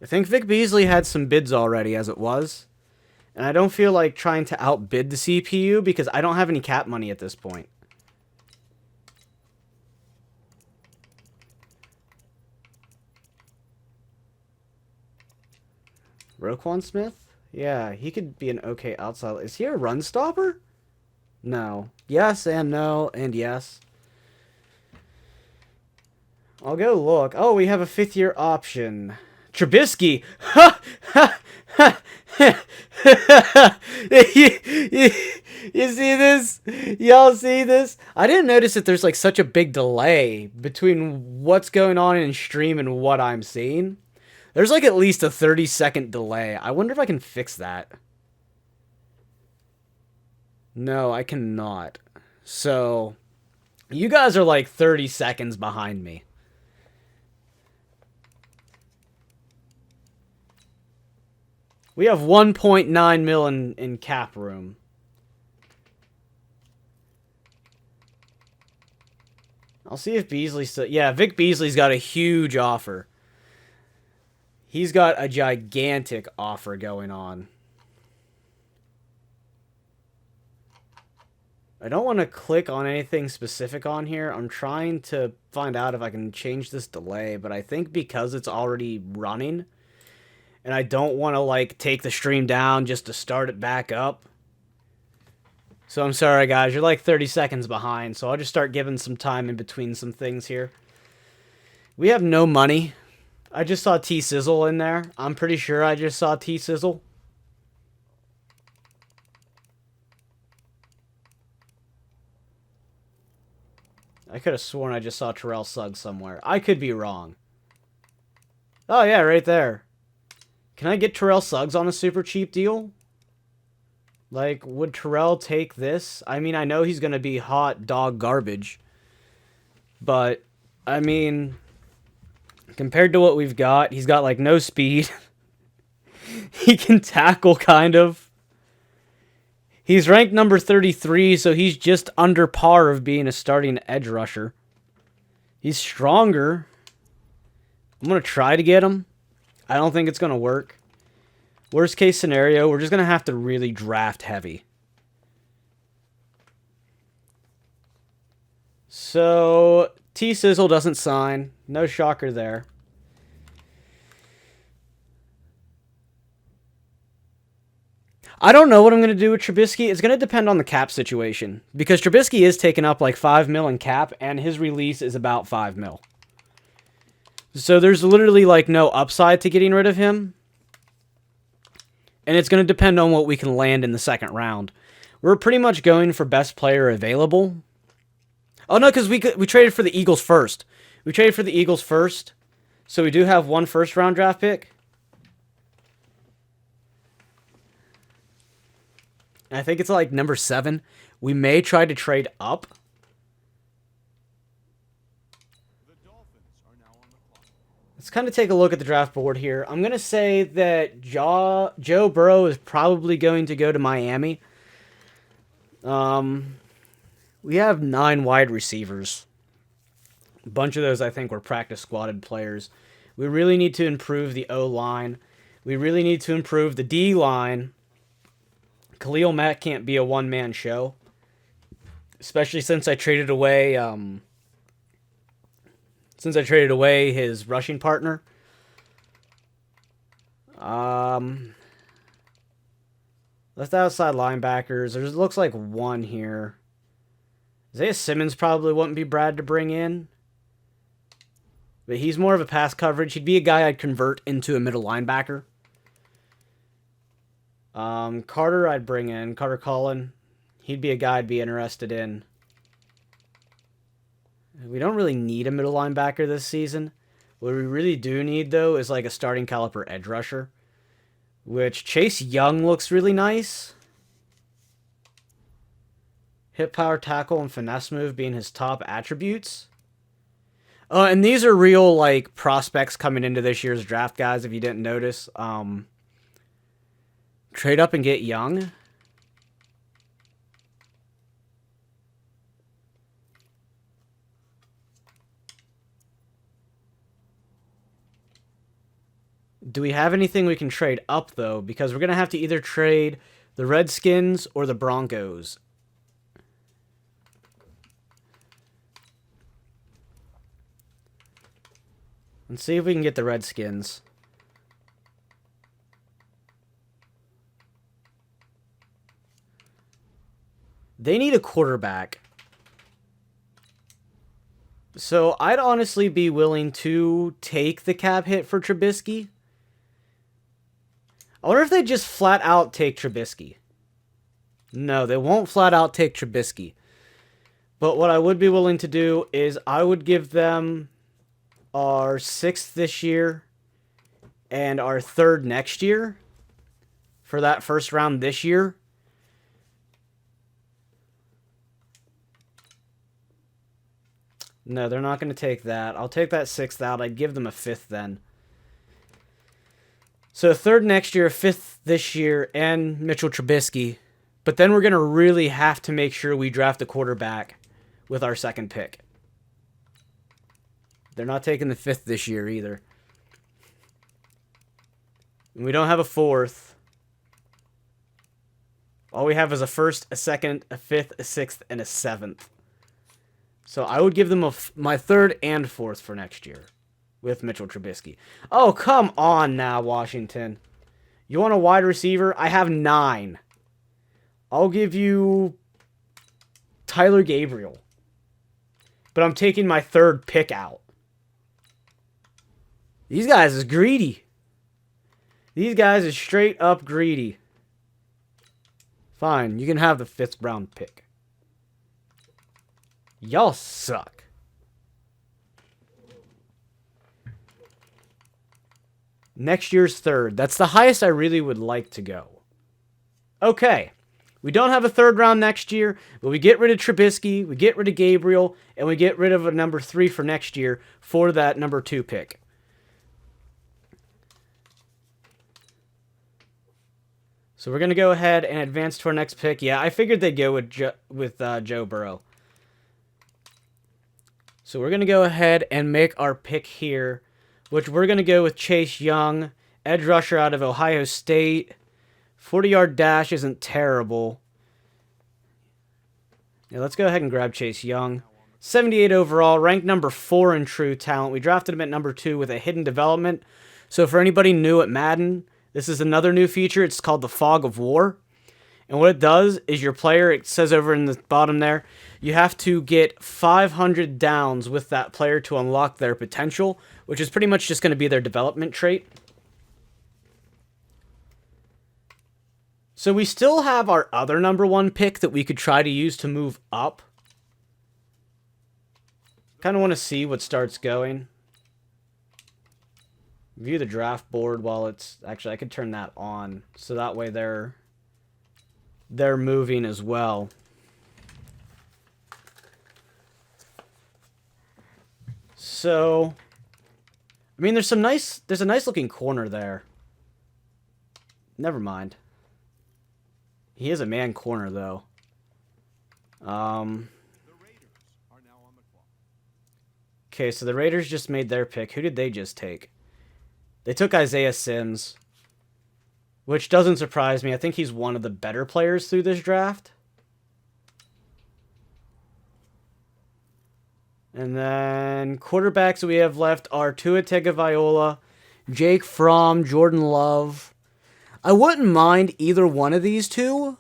I think Vic Beasley had some bids already as it was. And I don't feel like trying to outbid the CPU because I don't have any cap money at this point. Roquan Smith? Yeah, he could be an okay outside. Is he a run stopper? No. Yes and no and yes. I'll go look. Oh, we have a 5th-year option. Trubisky. You see this? Y'all see this? I didn't notice that there's like such a big delay between what's going on in stream and what I'm seeing. There's like at least a 30-second delay. I wonder if I can fix that. No, I cannot. So, you guys are like 30 seconds behind me. We have 1.9 mil in cap room. I'll see if Beasley still... Yeah, Vic Beasley's got a huge offer. He's got a gigantic offer going on. I don't want to click on anything specific on here. I'm trying to find out if I can change this delay, but I think because it's already running... And I don't want to, like, take the stream down just to start it back up. So I'm sorry, guys. You're like 30 seconds behind. So I'll just start giving some time in between some things here. We have no money. I just saw T-Sizzle in there. I'm pretty sure I just saw T-Sizzle. I could have sworn I just saw Terrell Suggs somewhere. I could be wrong. Oh, yeah, right there. Can I get Terrell Suggs on a super cheap deal? Like, would Terrell take this? I mean, I know he's going to be hot dog garbage. But, I mean, compared to what we've got, he's got, like, no speed. He can tackle, kind of. He's ranked number 33, so he's just under par of being a starting edge rusher. He's stronger. I'm going to try to get him. I don't think it's going to work. Worst case scenario, we're just going to have to really draft heavy. So, T-Sizzle doesn't sign. No shocker there. I don't know what I'm going to do with Trubisky. It's going to depend on the cap situation. Because Trubisky is taking up like $5 million in cap, and his release is about $5 million. So there's literally like no upside to getting rid of him. And it's going to depend on what we can land in the second round. We're pretty much going for best player available. Oh no, because we traded for the Eagles first. We traded for the Eagles first. So we do have one first round draft pick. I think it's like number 7. We may try to trade up. Let's kind of take a look at the draft board here. I'm going to say that Joe Burrow is probably going to go to Miami. We have 9 wide receivers. A bunch of those, I think, were practice squatted players. We really need to improve the O-line. We really need to improve the D-line. Khalil Mack can't be a one-man show. Especially since I traded away... his rushing partner. Left outside linebackers. There looks like one here. Isaiah Simmons probably wouldn't be Brad to bring in. But he's more of a pass coverage. He'd be a guy I'd convert into a middle linebacker. Carter I'd bring in. Carter Cullen. He'd be a guy I'd be interested in. We don't really need a middle linebacker this season. What we really do need, though, is like a starting caliber edge rusher. Which Chase Young looks really nice. Hit, power, tackle, and finesse move being his top attributes. And these are real, like, prospects coming into this year's draft, guys, if you didn't notice. Trade up and get Young. Do we have anything we can trade up, though? Because we're going to have to either trade the Redskins or the Broncos. Let's see if we can get the Redskins. They need a quarterback. So I'd honestly be willing to take the cap hit for Trubisky. I wonder if they just flat out take Trubisky. No, they won't flat out take Trubisky. But what I would be willing to do is I would give them our 6th this year and our 3rd next year for that first round this year. No, they're not going to take that. I'll take that 6th out. I'd give them a 5th then. So 3rd next year, 5th this year, and Mitchell Trubisky. But then we're going to really have to make sure we draft a quarterback with our 2nd pick. They're not taking the 5th this year either. And we don't have a 4th. All we have is a 1st, a 2nd, a 5th, a 6th, and a 7th. So I would give them my 3rd and 4th for next year with Mitchell Trubisky. Oh, come on now, Washington. You want a wide receiver? I have 9. I'll give you Tyler Gabriel. But I'm taking my 3rd pick out. These guys is greedy. These guys is straight up greedy. Fine, you can have the 5th round pick. Y'all suck. Next year's 3rd. That's the highest I really would like to go. Okay. We don't have a 3rd round next year, but we get rid of Trubisky, we get rid of Gabriel, and we get rid of a number 3 for next year for that number 2 pick. So we're going to go ahead and advance to our next pick. Yeah, I figured they'd go with Joe Burrow. So we're going to go ahead and make our pick here which we're going to go with Chase Young, edge rusher out of Ohio State. 40-yard dash isn't terrible. Yeah, let's go ahead and grab Chase Young. 78 overall, ranked number 4 in true talent. We drafted him at number 2 with a hidden development. So for anybody new at Madden, this is another new feature. It's called the Fog of War. And what it does is your player, it says over in the bottom there, you have to get 500 downs with that player to unlock their potential, which is pretty much just going to be their development trait. So we still have our other number 1 pick that we could try to use to move up. Kind of want to see what starts going. View the draft board while it's... Actually, I could turn that on. So that way they're moving as well. So, I mean, there's a nice looking corner there. Never mind. He is a man corner, though. Okay, so the Raiders just made their pick. Who did they just take? They took Isaiah Sims, which doesn't surprise me. I think he's one of the better players through this draft. And then quarterbacks we have left are Tua Tagovailoa, Jake Fromm, Jordan Love. I wouldn't mind either one of these two.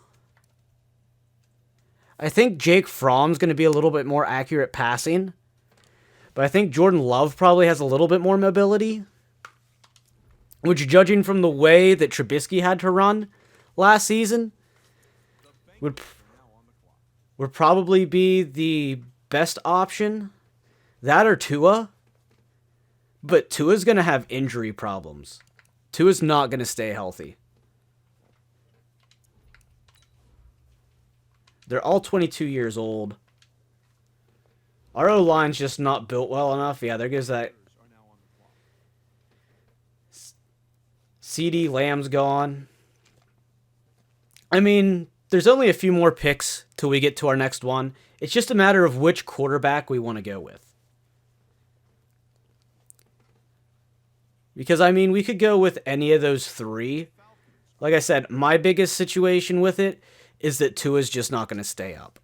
I think Jake Fromm's going to be a little bit more accurate passing. But I think Jordan Love probably has a little bit more mobility. Which, judging from the way that Trubisky had to run last season, would probably be the best option. That or Tua. But Tua's going to have injury problems. Tua's not going to stay healthy. They're all 22 years old. Our O-line's just not built well enough. Yeah, there goes that. CeeDee Lamb's gone. I mean, there's only a few more picks till we get to our next one. It's just a matter of which quarterback we want to go with. Because, I mean, we could go with any of those three. Like I said, my biggest situation with it is that Tua's just not going to stay up.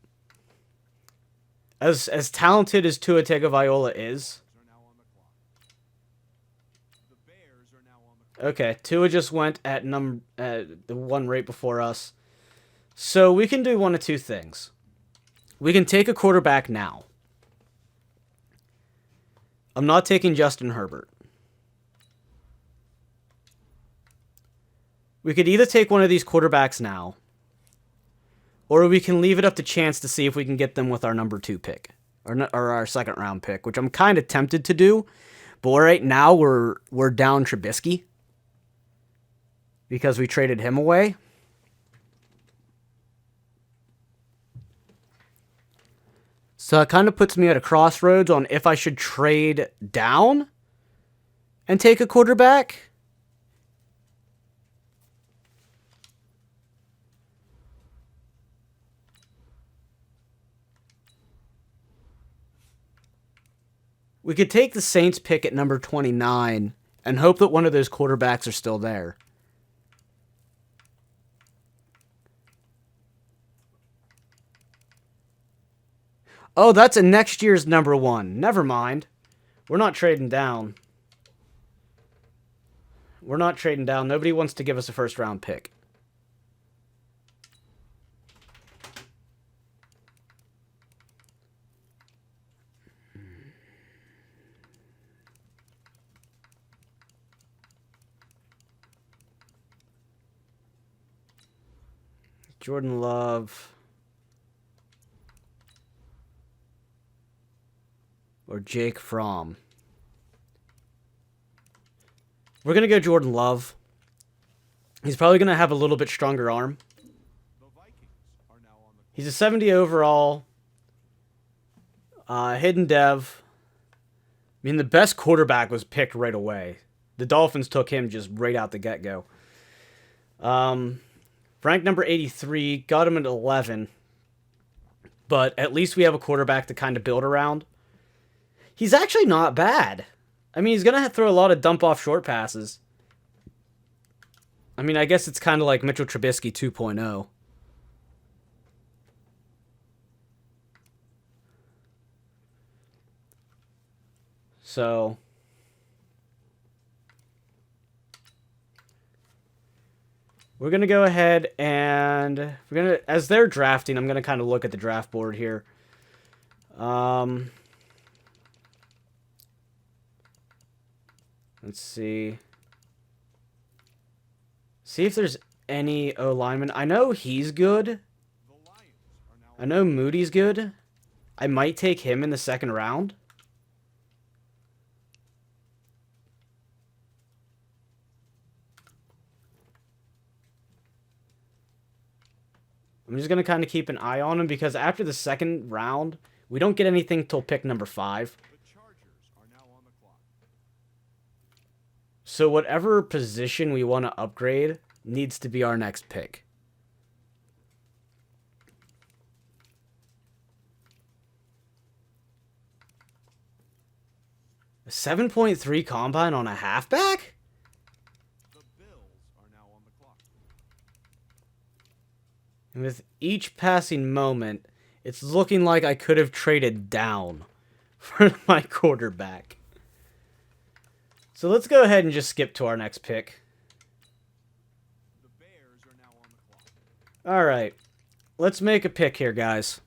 As talented as Tua Tagovailoa is. Okay, Tua just went at the one right before us. So we can do one of two things. We can take a quarterback now. I'm not taking Justin Herbert. We could either take one of these quarterbacks now, or we can leave it up to chance to see if we can get them with our number 2 pick, or our second round pick, which I'm kind of tempted to do. But right now we're down Trubisky because we traded him away. So it kind of puts me at a crossroads on if I should trade down and take a quarterback. We could take the Saints pick at number 29 and hope that one of those quarterbacks are still there. Oh, that's a next year's number 1. Never mind. We're not trading down. We're not trading down. Nobody wants to give us a first round pick. Jordan Love. Or Jake Fromm. We're going to go Jordan Love. He's probably going to have a little bit stronger arm. He's a 70 overall. Hidden dev. I mean, the best quarterback was picked right away. The Dolphins took him just right out the get-go. Ranked number 83. Got him at 11. But at least we have a quarterback to kind of build around. He's actually not bad. I mean, he's going to throw a lot of dump-off short passes. I mean, I guess it's kind of like Mitchell Trubisky 2.0. So... we're going to go ahead and... we're gonna, as they're drafting, I'm going to kind of look at the draft board here. Let's see. See if there's any O lineman. I know he's good. I know Moody's good. I might take him in the second round. I'm just going to kind of keep an eye on him because after the second round, we don't get anything till pick number 5. So whatever position we want to upgrade needs to be our next pick. A 7.3 combine on a halfback? And with each passing moment, it's looking like I could have traded down for my quarterback. So let's go ahead and just skip to our next pick. Alright. Let's make a pick here, guys.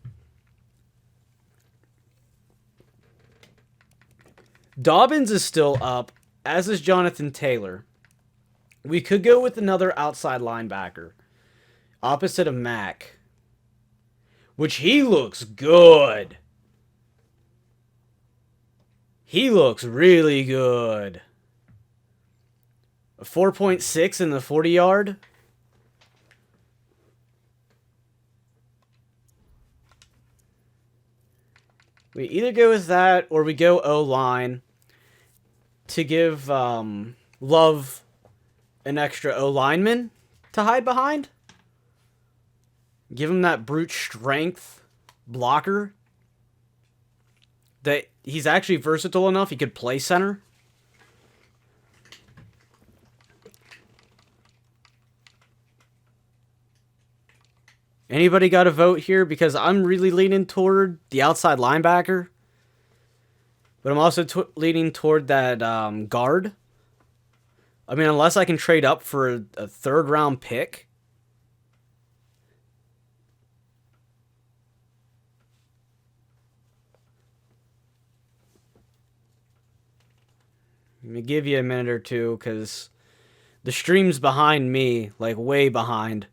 Dobbins is still up, as is Jonathan Taylor. We could go with another outside linebacker. Opposite of Mac. Which he looks good. He looks really good. A 4.6 in the 40-yard. We either go with that or we go O-line to give Love an extra O-lineman to hide behind. Give him that brute strength blocker. That he's actually versatile enough. He could play center. Anybody got a vote here? Because I'm really leaning toward the outside linebacker. But I'm also leaning toward that guard. I mean, unless I can trade up for a third round pick. Let me give you a minute or two, because the stream's behind me, like way behind.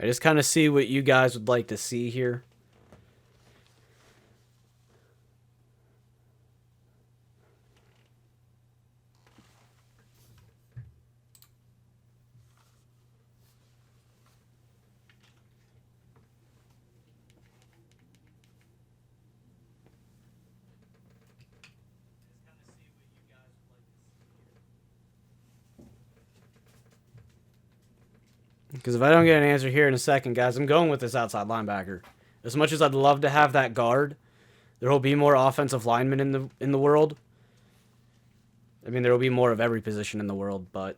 I just kind of see what you guys would like to see here. Because if I don't get an answer here in a second, guys, I'm going with this outside linebacker. As much as I'd love to have that guard, there will be more offensive linemen in the world. I mean, there will be more of every position in the world, but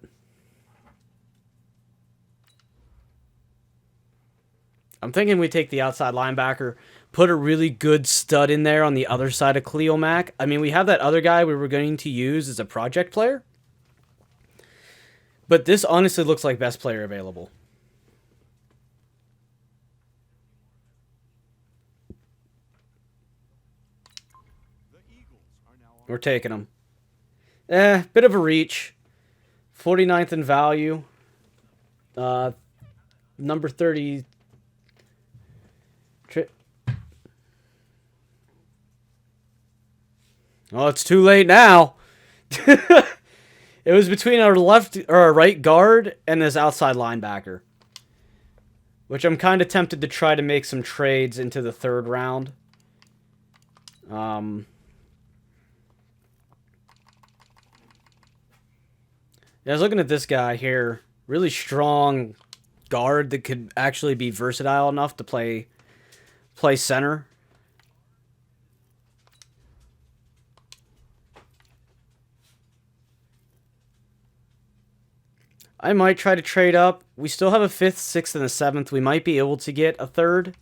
I'm thinking we take the outside linebacker, put a really good stud in there on the other side of Khalil Mack. I mean, we have that other guy we were going to use as a project player. But this honestly looks like best player available. We're taking him. Bit of a reach. 49th in value. Number 30. Oh, it's too late now. It was between our left or our right guard and this outside linebacker. Which I'm kind of tempted to try to make some trades into the third round. Yeah, I was looking at this guy here. Really strong guard that could actually be versatile enough to play center. I might try to trade up. We still have a 5th, 6th, and a 7th. We might be able to get a 3rd.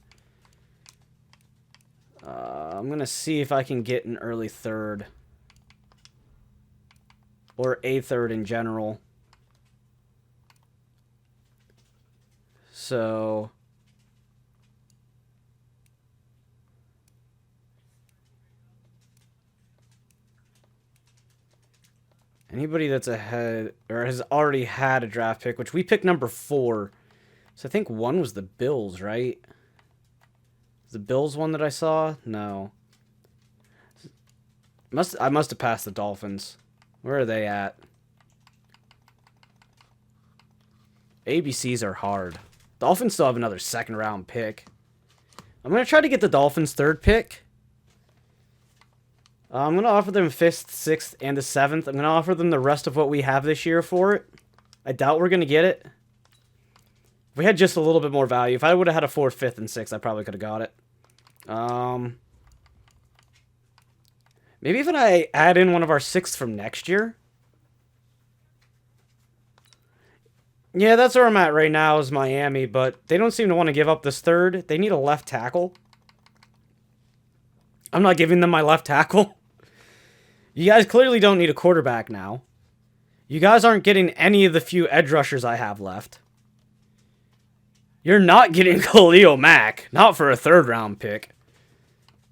I'm going to see if I can get an early 3rd. Or a 3rd in general. So... anybody that's ahead, or has already had a draft pick, which we picked number 4. So I think 1 was the Bills, right? The Bills one that I saw? No. I must have passed the Dolphins. Where are they at? ABCs are hard. Dolphins still have another 2nd round pick. I'm going to try to get the Dolphins' 3rd pick. I'm going to offer them 5th, 6th, and a 7th. I'm going to offer them the rest of what we have this year for it. I doubt we're going to get it. If we had just a little bit more value. If I would have had a 4th, 5th, and 6th, I probably could have got it. Maybe even I add in one of our 6th from next year. Yeah, that's where I'm at right now is Miami, but they don't seem to want to give up this 3rd. They need a left tackle. I'm not giving them my left tackle. You guys clearly don't need a quarterback now. You guys aren't getting any of the few edge rushers I have left. You're not getting Khalil Mack. Not for a 3rd round pick.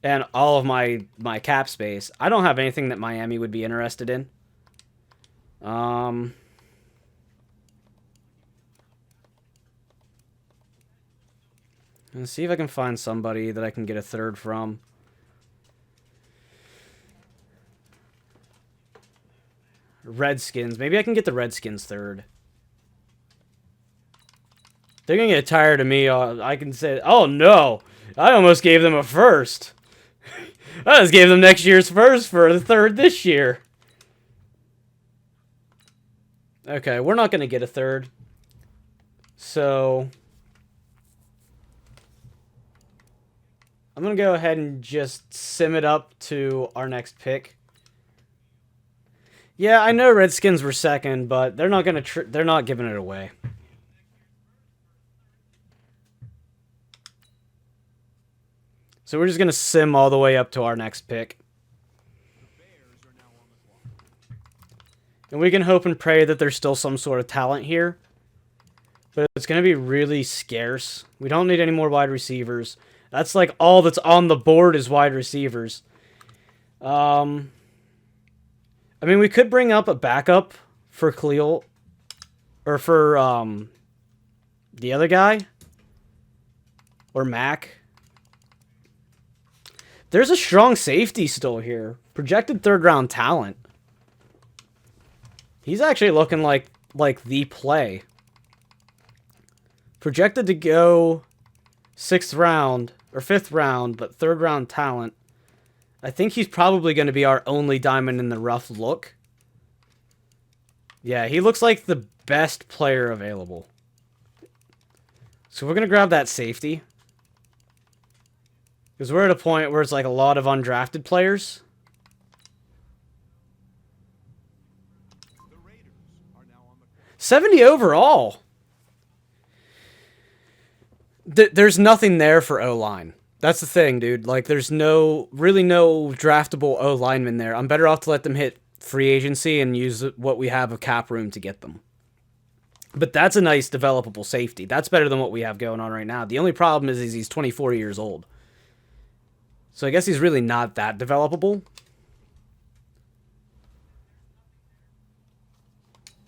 And all of my cap space. I don't have anything that Miami would be interested in. Let's see if I can find somebody that I can get a 3rd from. Redskins. Maybe I can get the Redskins 3rd. They're going to get tired of me. I can say, oh no, I almost gave them a 1st. I just gave them next year's 1st for the 3rd this year. Okay, we're not going to get a 3rd. So... I'm going to go ahead and just sim it up to our next pick. Yeah, I know Redskins were 2nd, but they're not going to they're not giving it away. So we're just going to sim all the way up to our next pick. And we can hope and pray that there's still some sort of talent here. But it's going to be really scarce. We don't need any more wide receivers. That's like all that's on the board is wide receivers. I mean, we could bring up a backup for Khalil. Or for the other guy. Or Mac. There's a strong safety still here. Projected 3rd round talent. He's actually looking like the play. Projected to go 6th round or 5th round, but 3rd round talent. I think he's probably going to be our only diamond in the rough look. Yeah, he looks like the best player available. So we're going to grab that safety. Because we're at a point where it's like a lot of undrafted players. The Raiders are now on the 70 overall. There's nothing there for O-line. That's the thing, dude. Like, there's really no draftable O-lineman there. I'm better off to let them hit free agency and use what we have of cap room to get them. But that's a nice developable safety. That's better than what we have going on right now. The only problem is he's 24 years old. So I guess he's really not that developable.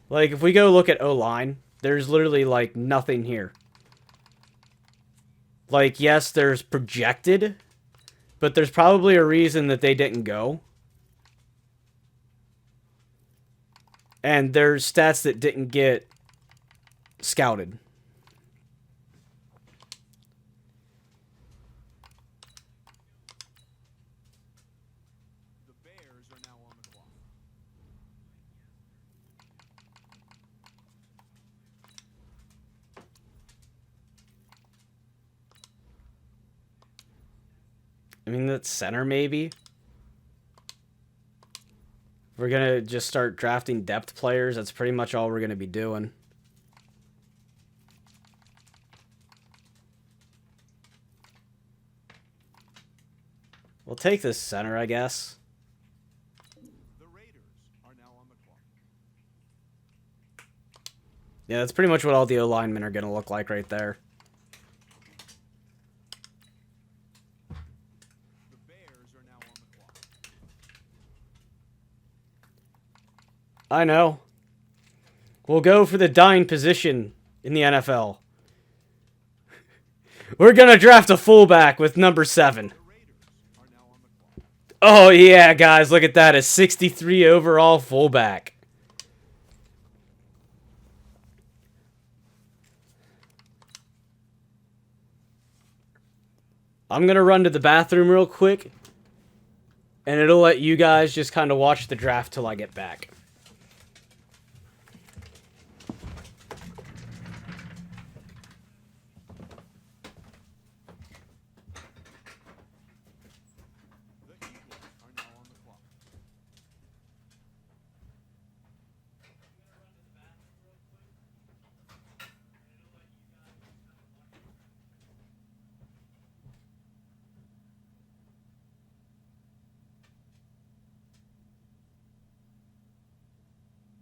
Like, if we go look at O-line, there's literally, like, nothing here. Like, yes, there's projected, but there's probably a reason that they didn't go. And there's stats that didn't get scouted. The Bears are now on the clock. I mean, that's center maybe. We're going to just start drafting depth players. That's pretty much all we're going to be doing. We'll take this center, I guess. The Raiders are now on the clock. Yeah, that's pretty much what all the O-linemen are going to look like right there. The Bears are now on the clock. I know. We'll go for the dying position in the NFL. We're going to draft a fullback with number 7. The Raiders are now on the clock. Oh, yeah, guys. Look at that. A 63 overall fullback. I'm going to run to the bathroom real quick. And it'll let you guys just kind of watch the draft till I get back. The Eagles are now on the clock.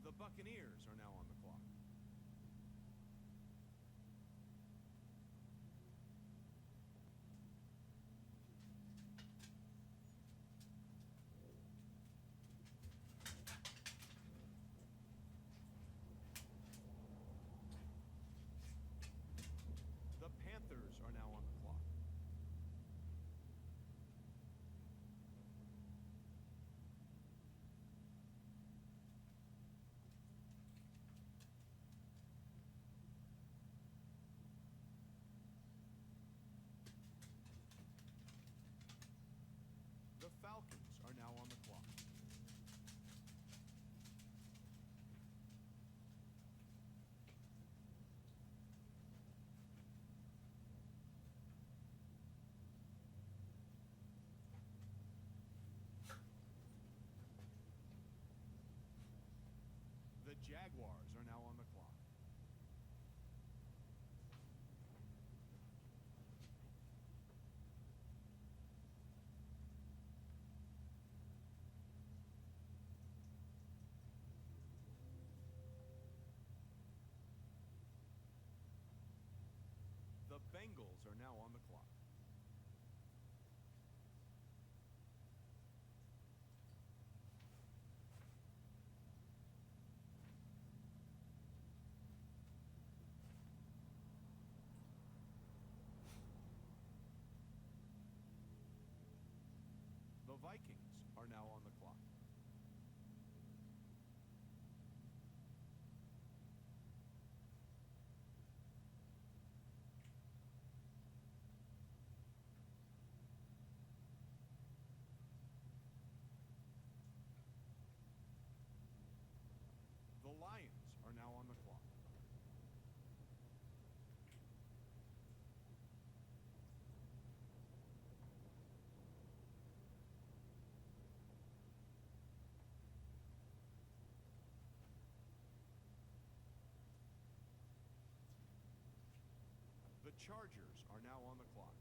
The Buccaneers are now on the clock. The Panthers are now on the clock. The Falcons are now on the clock. The Jaguars are now on the clock. The Bengals are now on the clock. The Vikings are now on the clock. The Lions are now on the clock. The Chargers are now on the clock.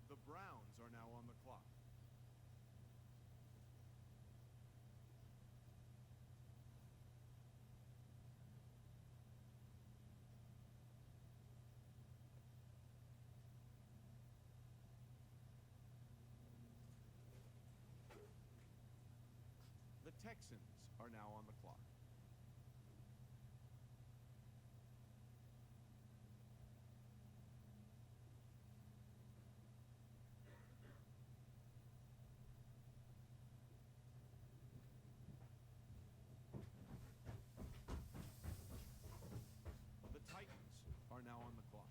The Browns are now on the clock. The Texans are now on the clock. The Titans are now on the clock.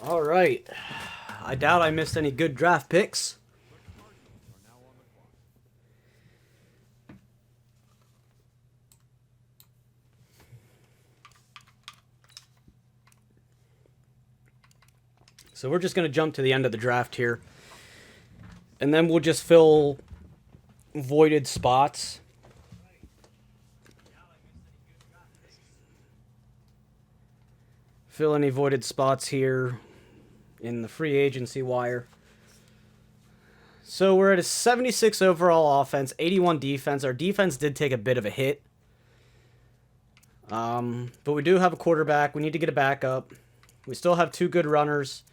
All right. I doubt I missed any good draft picks. The Cardinals are now on the clock. So we're just going to jump to the end of the draft here. And then we'll just fill voided spots. Fill any voided spots here in the free agency wire. So we're at a 76 overall offense, 81 defense. Our defense did take a bit of a hit. But we do have a quarterback. We need to get a backup. We still have 2 good runners.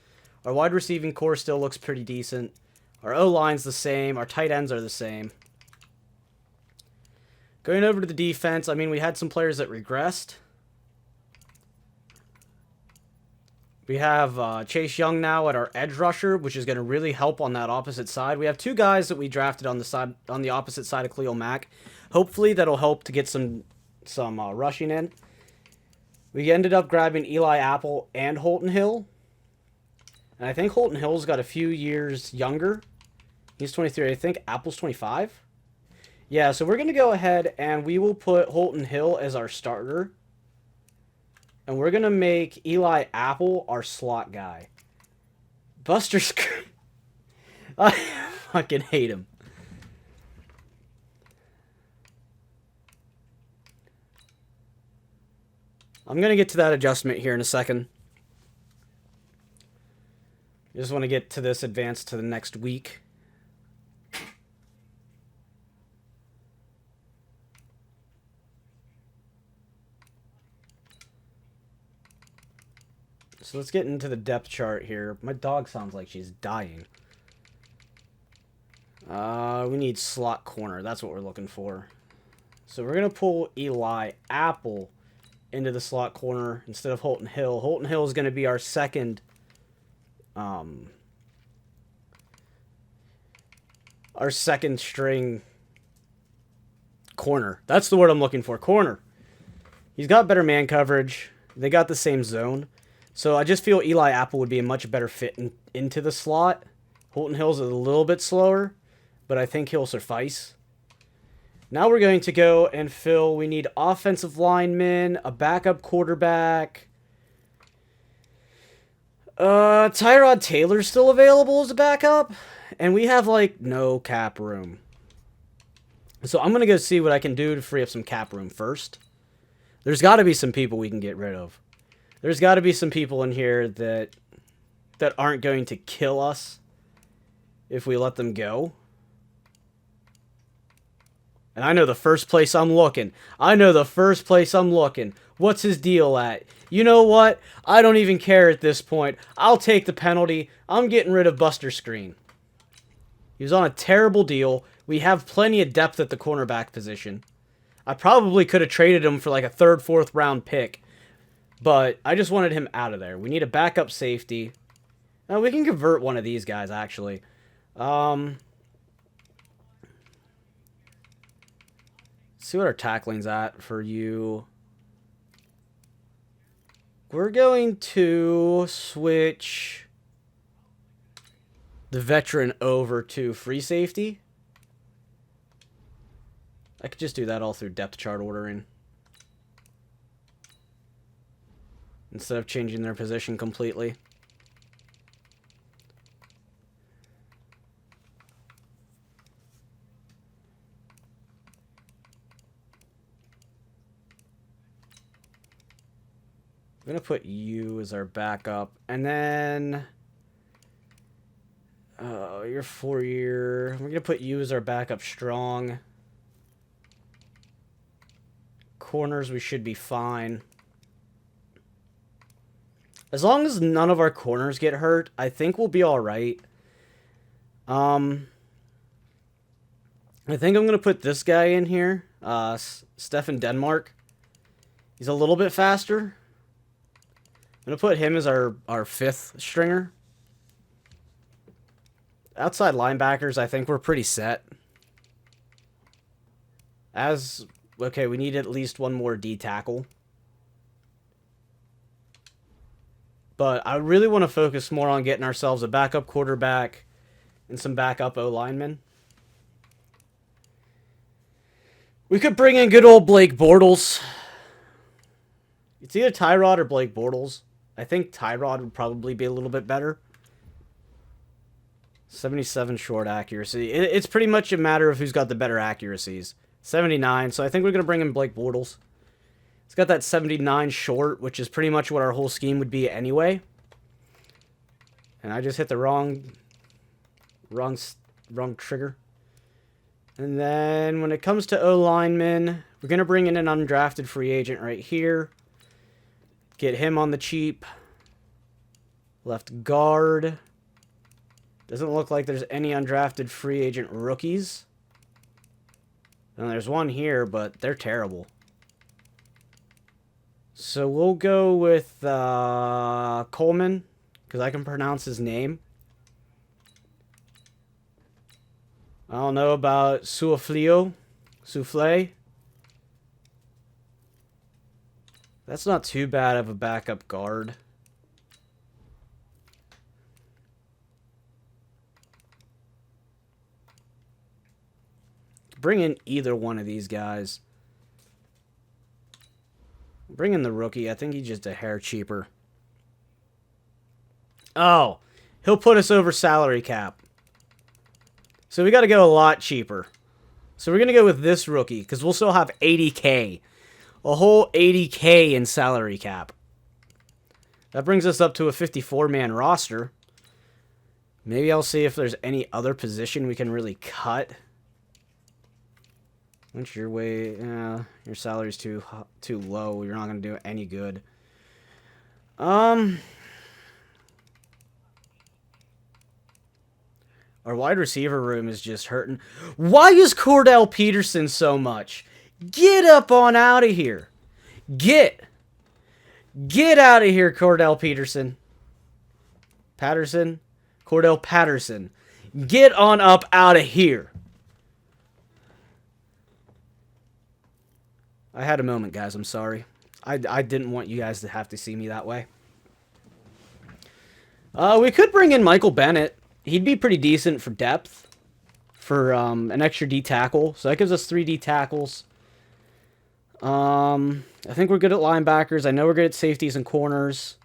Our wide receiving core still looks pretty decent. Our O-line's the same. Our tight ends are the same. Going over to the defense, I mean, we had some players that regressed. We have Chase Young now at our edge rusher, which is going to really help on that opposite side. We have 2 guys that we drafted on the opposite side of Khalil Mack. Hopefully that'll help to get some rushing in. We ended up grabbing Eli Apple and Holton Hill. And I think Holton Hill's got a few years younger. He's 23. I think Apple's 25. Yeah, so we're going to go ahead and we will put Holton Hill as our starter. And we're going to make Eli Apple our slot guy. Buster Screen. I fucking hate him. I'm going to get to that adjustment here in a second. I just want to get to this advance to the next week. So let's get into the depth chart here. My dog sounds like she's dying. We need slot corner. That's what we're looking for. So we're going to pull Eli Apple into the slot corner instead of Holton Hill. Holton Hill is going to be our second string corner. That's the word I'm looking for. Corner. He's got better man coverage. They got the same zone. So I just feel Eli Apple would be a much better fit into the slot. Holton Hill's a little bit slower, but I think he'll suffice. Now we're going to go and fill. We need offensive linemen, a backup quarterback. Tyrod Taylor's still available as a backup, and we have like no cap room. So I'm going to go see what I can do to free up some cap room first. There's got to be some people we can get rid of. There's got to be some people in here that aren't going to kill us if we let them go. And I know the first place I'm looking. What's his deal at? You know what? I don't even care at this point. I'll take the penalty. I'm getting rid of Buster Screen. He was on a terrible deal. We have plenty of depth at the cornerback position. I probably could have traded him for like a 3rd, 4th round pick. But I just wanted him out of there. We need a backup safety. Now we can convert one of these guys, actually. See what our tackling's at for you. We're going to switch the veteran over to free safety. I could just do that all through depth chart ordering, instead of changing their position completely. I'm going to put you as our backup. And then your 4-year. We're going to put you as our backup strong. Corners, we should be fine. As long as none of our corners get hurt, I think we'll be all right. I think I'm going to put this guy in here. Stefan Denmark. He's a little bit faster. I'm going to put him as our 5th stringer. Outside linebackers, I think we're pretty set. Okay, we need at least one more D tackle. But I really want to focus more on getting ourselves a backup quarterback and some backup O-linemen. We could bring in good old Blake Bortles. It's either Tyrod or Blake Bortles. I think Tyrod would probably be a little bit better. 77 short accuracy. It's pretty much a matter of who's got the better accuracies. 79, so I think we're going to bring in Blake Bortles. It's got that 79 short, which is pretty much what our whole scheme would be anyway. And I just hit the wrong trigger. And then when it comes to O-linemen, we're going to bring in an undrafted free agent right here. Get him on the cheap. Left guard. Doesn't look like there's any undrafted free agent rookies. And there's one here, but they're terrible. So we'll go with Coleman, because I can pronounce his name. I don't know about Souffle. That's not too bad of a backup guard. Bring in either one of these guys. Bring in the rookie. I think he's just a hair cheaper. Oh, he'll put us over salary cap. So we got to go a lot cheaper. So we're going to go with this rookie because we'll still have 80K. A whole 80K in salary cap. That brings us up to a 54-man roster. Maybe I'll see if there's any other position we can really cut. Once your way, your salary's too low, you're not gonna do any good. Our wide receiver room is just hurting. Why is Cordell Peterson so much? Get up on out of here. Get out of here, Cordell Peterson. Cordell Patterson. Get on up out of here. I had a moment, guys. I'm sorry. I didn't want you guys to have to see me that way. We could bring in Michael Bennett. He'd be pretty decent for depth. For an extra D tackle. So that gives us 3 D tackles. I think we're good at linebackers. I know we're good at safeties and corners.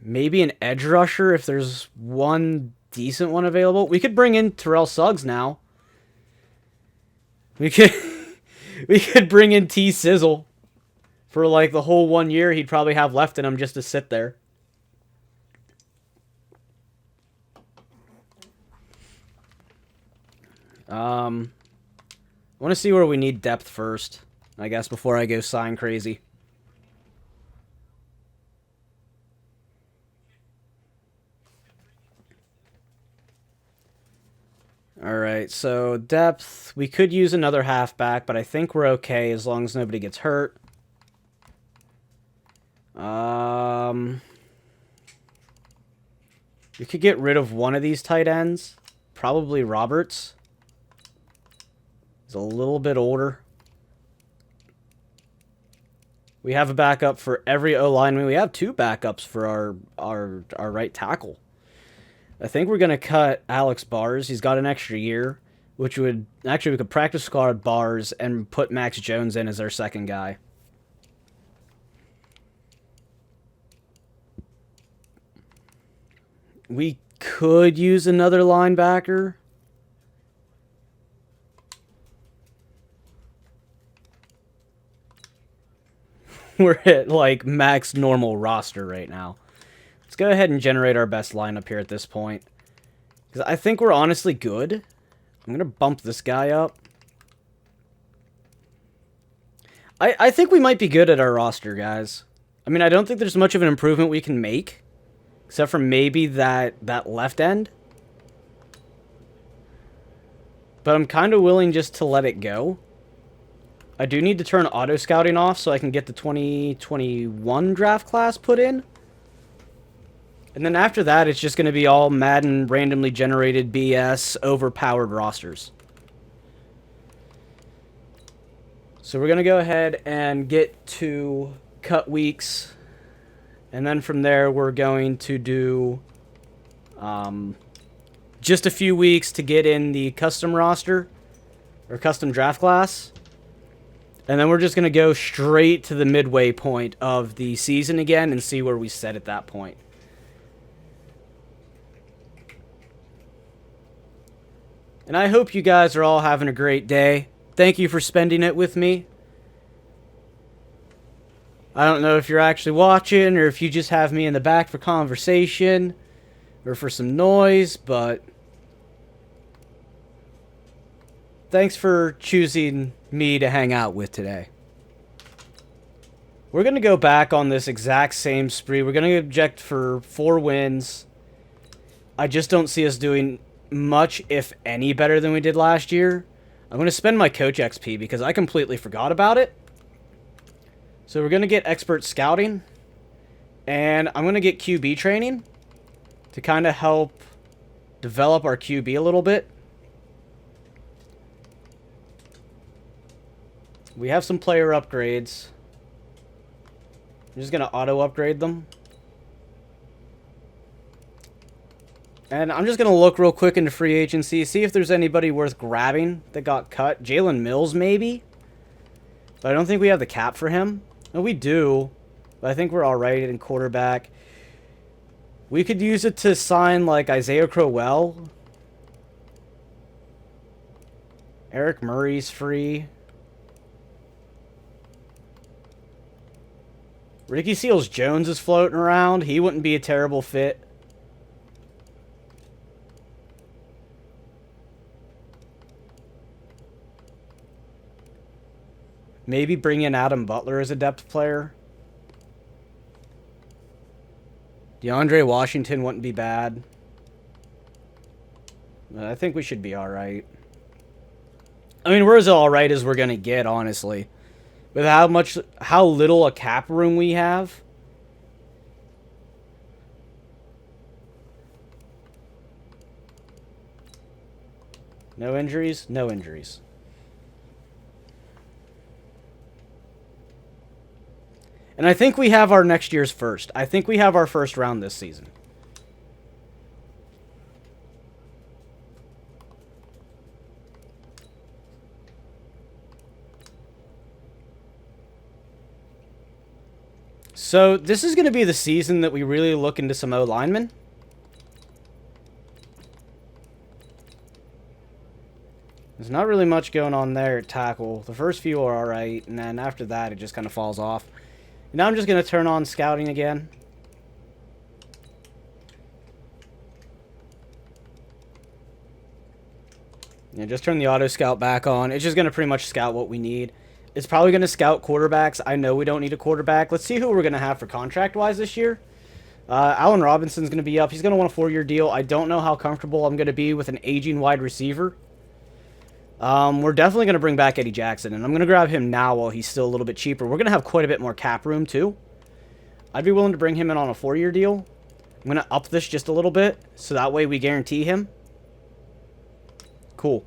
Maybe an edge rusher if there's one decent one available. We could bring in Terrell Suggs now. We could bring in T Sizzle for like the whole 1 year he'd probably have left in him just to sit there. I want to see where we need depth first, I guess, before I go sign crazy. Alright, so depth. We could use another halfback, but I think we're okay as long as nobody gets hurt. We could get rid of one of these tight ends. Probably Roberts. He's a little bit older. We have a backup for every O-lineman. We have 2 backups for our right tackle. I think we're going to cut Alex Bars. He's got an extra year, which would... Actually, we could practice squad Bars and put Max Jones in as our second guy. We could use another linebacker. We're at, like, max normal roster right now. Let's go ahead and generate our best lineup here at this point. Because I think we're honestly good. I'm going to bump this guy up. I think we might be good at our roster, guys. I mean, I don't think there's much of an improvement we can make. Except for maybe that left end. But I'm kind of willing just to let it go. I do need to turn auto scouting off so I can get the 2021 draft class put in. And then after that, it's just going to be all Madden randomly generated BS overpowered rosters. So we're going to go ahead and get to cut weeks And then from there, we're going to do just a few weeks to get in the custom roster or custom draft class. And then we're just going to go straight to the midway point of the season again and see where we set at that point. And I hope you guys are all having a great day. Thank you for spending it with me. I don't know if you're actually watching or if you just have me in the back for conversation or for some noise, but thanks for choosing me to hang out with today. We're going to go back on this exact same spree. We're going to object for 4 wins. I just don't see us doing much, if any, better than we did last year. I'm going to spend my coach XP because I completely forgot about it. So we're going to get expert scouting. And I'm going to get QB training to kind of help develop our QB a little bit. We have some player upgrades. I'm just going to auto upgrade them. And I'm just going to look real quick into free agency, see if there's anybody worth grabbing that got cut. Jalen Mills, maybe? But I don't think we have the cap for him. No, we do. But I think we're alright in quarterback. We could use it to sign, like, Isaiah Crowell. Eric Murray's free. Ricky Seals-Jones is floating around. He wouldn't be a terrible fit. Maybe bring in Adam Butler as a depth player. DeAndre Washington wouldn't be bad. I think we should be alright. I mean, we're as alright as we're going to get, honestly. With how little a cap room we have. No injuries? No injuries. And I think we have our next year's first. I think we have our first round this season. So this is going to be the season that we really look into some O-linemen. There's not really much going on there at tackle. The first few are alright, and then after that it just kind of falls off. Now I'm just going to turn on scouting again. Yeah, just turn the auto scout back on. It's just going to pretty much scout what we need. It's probably going to scout quarterbacks. I know we don't need a quarterback. Let's see who we're going to have for contract-wise this year. Allen Robinson's going to be up. He's going to want a 4-year deal. I don't know how comfortable I'm going to be with an aging wide receiver. We're definitely going to bring back Eddie Jackson, and I'm going to grab him now while he's still a little bit cheaper. We're going to have quite a bit more cap room, too. I'd be willing to bring him in on a 4-year deal. I'm going to up this just a little bit, so that way we guarantee him. Cool.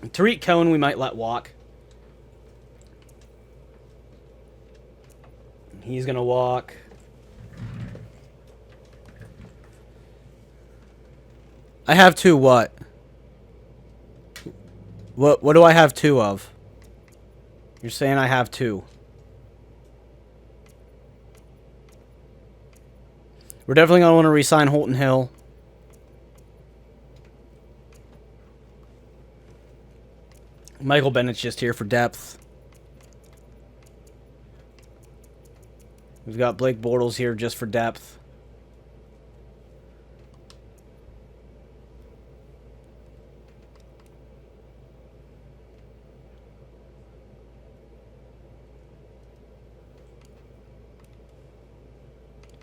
Tariq Cohen we might let walk. He's going to walk. I have 2 what? What do I have 2 of? You're saying I have 2. We're definitely going to want to re-sign Holton Hill. Michael Bennett's just here for depth. We've got Blake Bortles here just for depth.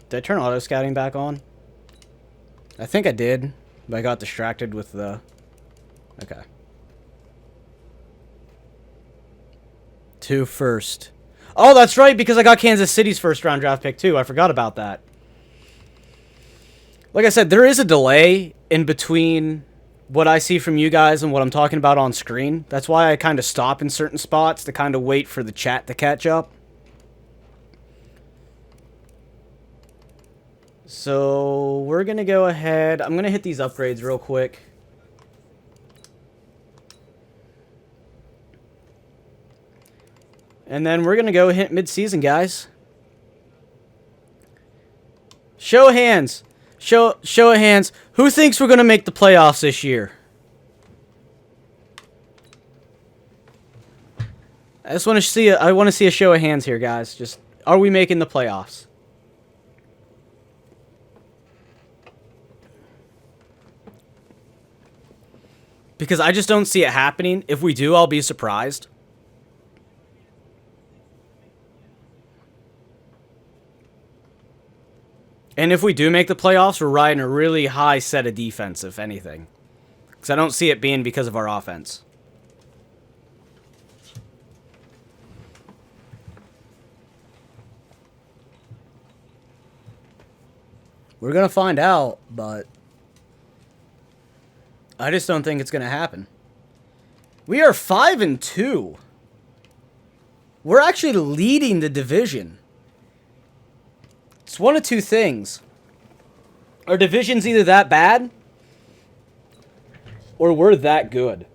Did I turn auto scouting back on? I think I did, but I got distracted with the... Okay. 2 first. Oh, that's right, because I got Kansas City's first round draft pick too. I forgot about that. Like I said, there is a delay in between what I see from you guys and what I'm talking about on screen. That's why I kind of stop in certain spots to kind of wait for the chat to catch up. So we're going to go ahead. I'm going to hit these upgrades real quick. And then we're going to go hit mid-season, guys. Show of hands. Show of hands. Who thinks we're going to make the playoffs this year? I just want to see I want to see a show of hands here, guys. Just, are we making the playoffs? Because I just don't see it happening. If we do, I'll be surprised. And if we do make the playoffs, we're riding a really high set of defense, if anything. Because I don't see it being because of our offense. We're going to find out, but I just don't think it's going to happen. We are 5-2. We're actually leading the division. It's one of two things. Our division's either that bad, or we're that good.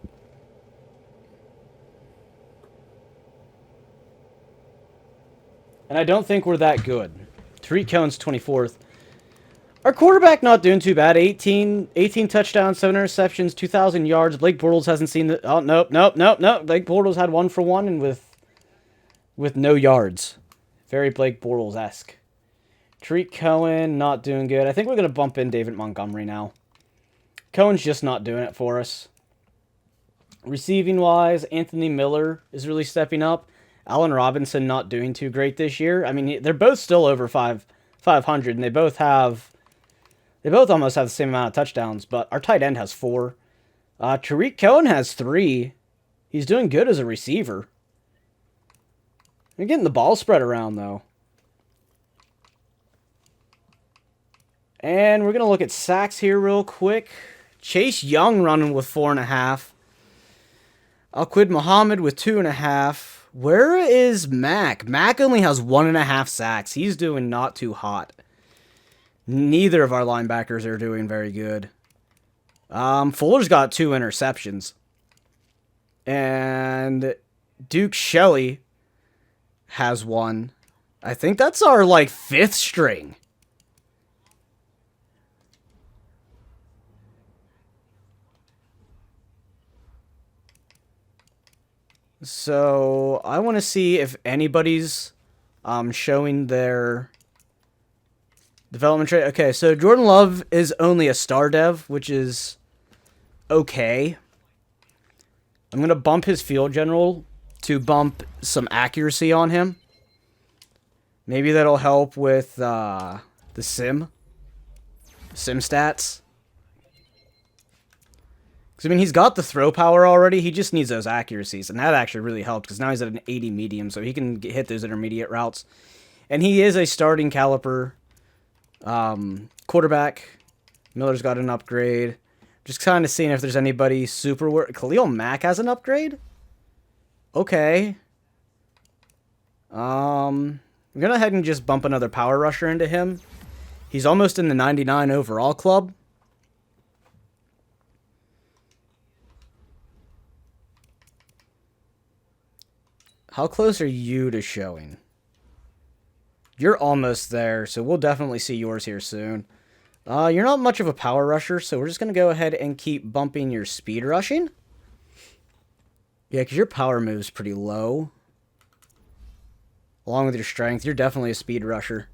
And I don't think we're that good. Tariq Cohen's 24th. Our quarterback not doing too bad. 18 touchdowns, 7 interceptions, 2,000 yards. Blake Bortles hasn't seen the... Oh, nope. Blake Bortles had 1 for 1 and with no yards. Very Blake Bortles-esque. Tariq Cohen not doing good. I think we're going to bump in David Montgomery now. Cohen's just not doing it for us. Receiving-wise, Anthony Miller is really stepping up. Allen Robinson not doing too great this year. I mean, they're both still over 500, and they both almost have the same amount of touchdowns, but our tight end has 4. Tariq Cohen has 3. He's doing good as a receiver. We're getting the ball spread around, though. And we're going to look at sacks here real quick. Chase Young running with 4.5. Alquid Muhammad with 2.5. Where is Mac? Mac only has 1.5 sacks. He's doing not too hot. Neither of our linebackers are doing very good. Fuller's got 2 interceptions. And Duke Shelley has 1. I think that's our, 5th string. So, I want to see if anybody's showing their development trait. Okay, so Jordan Love is only a star dev, which is okay. I'm going to bump his field general to bump some accuracy on him. Maybe that'll help with the sim stats. Because, I mean, he's got the throw power already. He just needs those accuracies. And that actually really helped. Because now he's at an 80 medium. So he can hit those intermediate routes. And he is a starting caliber quarterback. Miller's got an upgrade. Just kind of seeing if there's anybody super... Khalil Mack has an upgrade? Okay. I'm going to go ahead and just bump another power rusher into him. He's almost in the 99 overall club. How close are you to showing? You're almost there, so we'll definitely see yours here soon. You're not much of a power rusher, so we're just going to go ahead and keep bumping your speed rushing. Yeah, because your power move's pretty low. Along with your strength, you're definitely a speed rusher.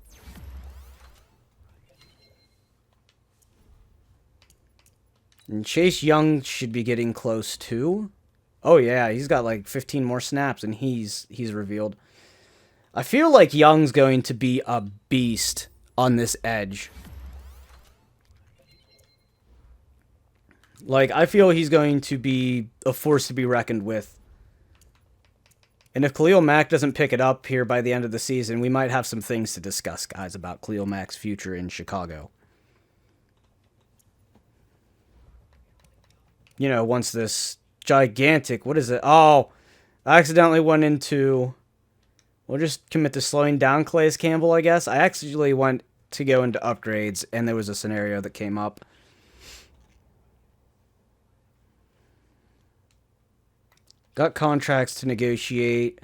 And Chase Young should be getting close too. Oh yeah, he's got 15 more snaps and he's revealed. I feel like Young's going to be a beast on this edge. I feel he's going to be a force to be reckoned with. And if Khalil Mack doesn't pick it up here by the end of the season, we might have some things to discuss, guys, about Khalil Mack's future in Chicago. You know, once this gigantic... What is it? Oh, I accidentally went into... We'll just commit to slowing down Calais Campbell, I guess. I actually went to go into upgrades, and there was a scenario that came up. Got contracts to negotiate.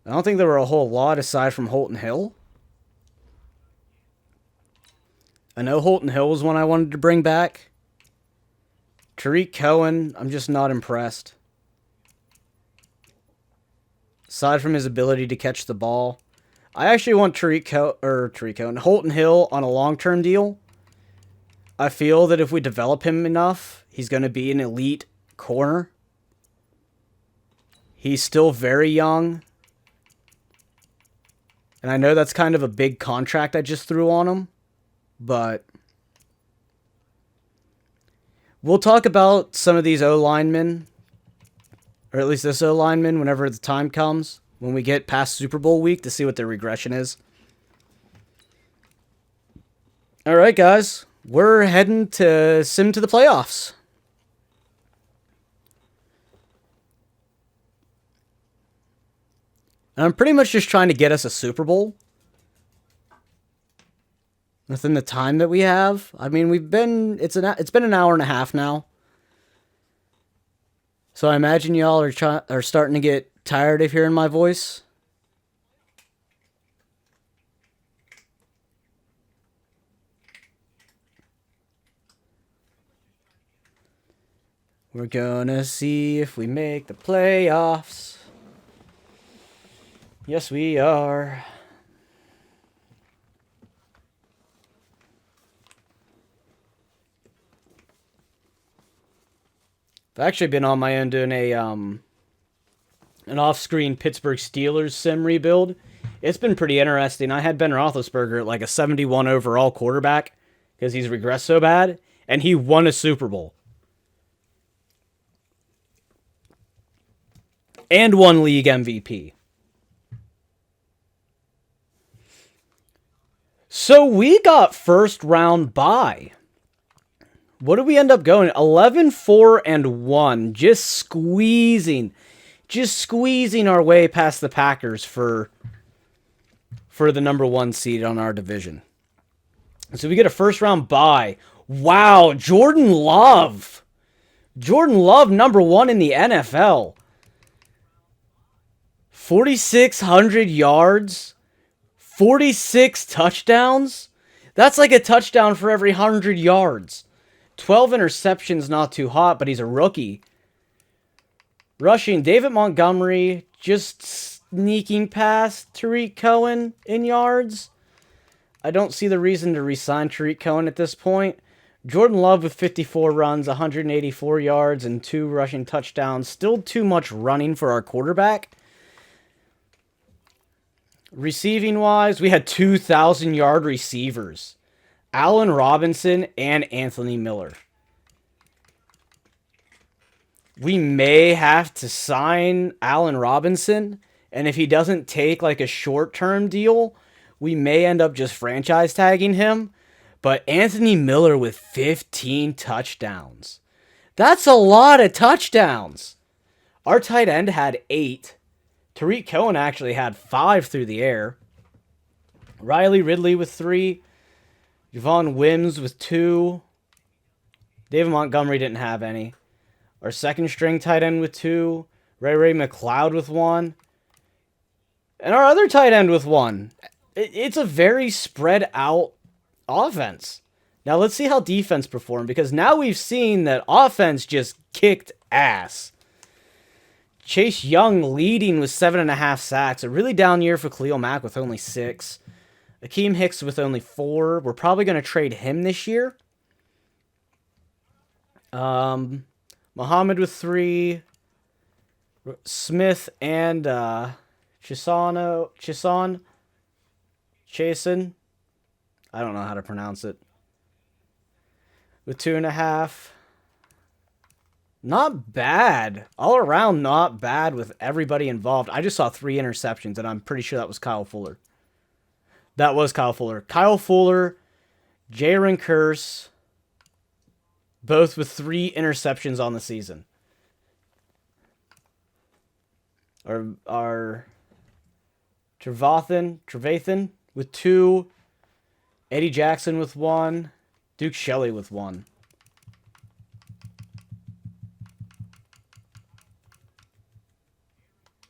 I don't think there were a whole lot aside from Holton Hill. I know Holton Hill was one I wanted to bring back. Tariq Cohen, I'm just not impressed. Aside from his ability to catch the ball. I actually want Holton Hill on a long-term deal. I feel that if we develop him enough, he's going to be an elite corner. He's still very young. And I know that's kind of a big contract I just threw on him. But we'll talk about some of these O-linemen, or at least this O-lineman, whenever the time comes, when we get past Super Bowl week, to see what their regression is. All right, guys. We're heading to sim to the playoffs. And I'm pretty much just trying to get us a Super Bowl within the time that we have. I mean, it's been an hour and a half now. So I imagine y'all are starting to get tired of hearing my voice. We're gonna see if we make the playoffs. Yes, we are. I've actually been on my own doing an off-screen Pittsburgh Steelers sim rebuild. It's been pretty interesting. I had Ben Roethlisberger at like a 71 overall quarterback because he's regressed so bad, and he won a Super Bowl. And won league MVP. So we got first round bye. What did we end up going? 11-4-1. Just squeezing our way past the Packers for the number 1 seed on our division. So we get a first round bye. Wow, Jordan Love. Jordan Love, number 1 in the NFL. 4,600 yards. 46 touchdowns? That's like a touchdown for every 100 yards. 12 interceptions, not too hot, but he's a rookie. Rushing, David Montgomery just sneaking past Tariq Cohen in yards. I don't see the reason to re-sign Tariq Cohen at this point. Jordan Love with 54 runs, 184 yards, and 2 rushing touchdowns. Still too much running for our quarterback. Receiving-wise, we had 2,000-yard receivers. Allen Robinson and Anthony Miller. We may have to sign Allen Robinson, and if he doesn't take like a short-term deal, we may end up just franchise tagging him. But Anthony Miller with 15 touchdowns. That's a lot of touchdowns. Our tight end had 8. Tariq Cohen actually had 5 through the air. Riley Ridley with 3. Javon Wims with 2. David Montgomery didn't have any. Our second string tight end with 2. Ray McLeod with 1. And our other tight end with 1. It's a very spread out offense. Now let's see how defense performed, because now we've seen that offense just kicked ass. Chase Young leading with 7.5 sacks. A really down year for Khalil Mack with only 6. Akeem Hicks with only 4. We're probably going to trade him this year. Muhammad with 3. Smith and Chason. I don't know how to pronounce it. With 2.5. Not bad. All around, not bad with everybody involved. I just saw 3 interceptions, and I'm pretty sure that was Kyle Fuller. That was Kyle Fuller. Kyle Fuller, Jaron Kearse, both with 3 interceptions on the season. Our Trevathan with 2. Eddie Jackson with 1. Duke Shelley with 1.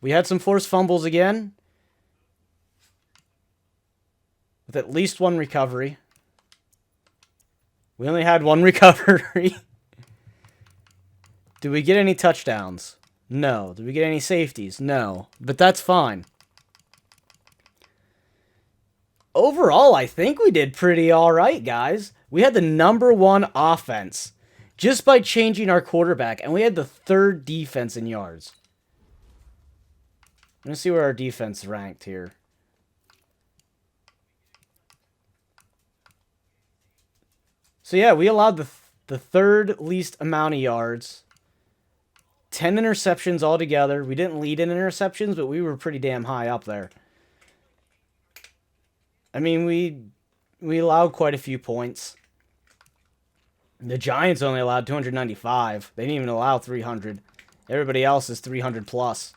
We had some forced fumbles again. With at least 1 recovery. We only had 1 recovery. Did we get any touchdowns? No. Did we get any safeties? No. But that's fine. Overall, I think we did pretty alright, guys. We had the #1 offense just by changing our quarterback, and we had the 3rd defense in yards. Let's see where our defense ranked here. So yeah, we allowed the 3rd least amount of yards. 10 interceptions altogether. We didn't lead in interceptions, but we were pretty damn high up there. I mean, we allowed quite a few points. The Giants only allowed 295. They didn't even allow 300. Everybody else is 300 plus.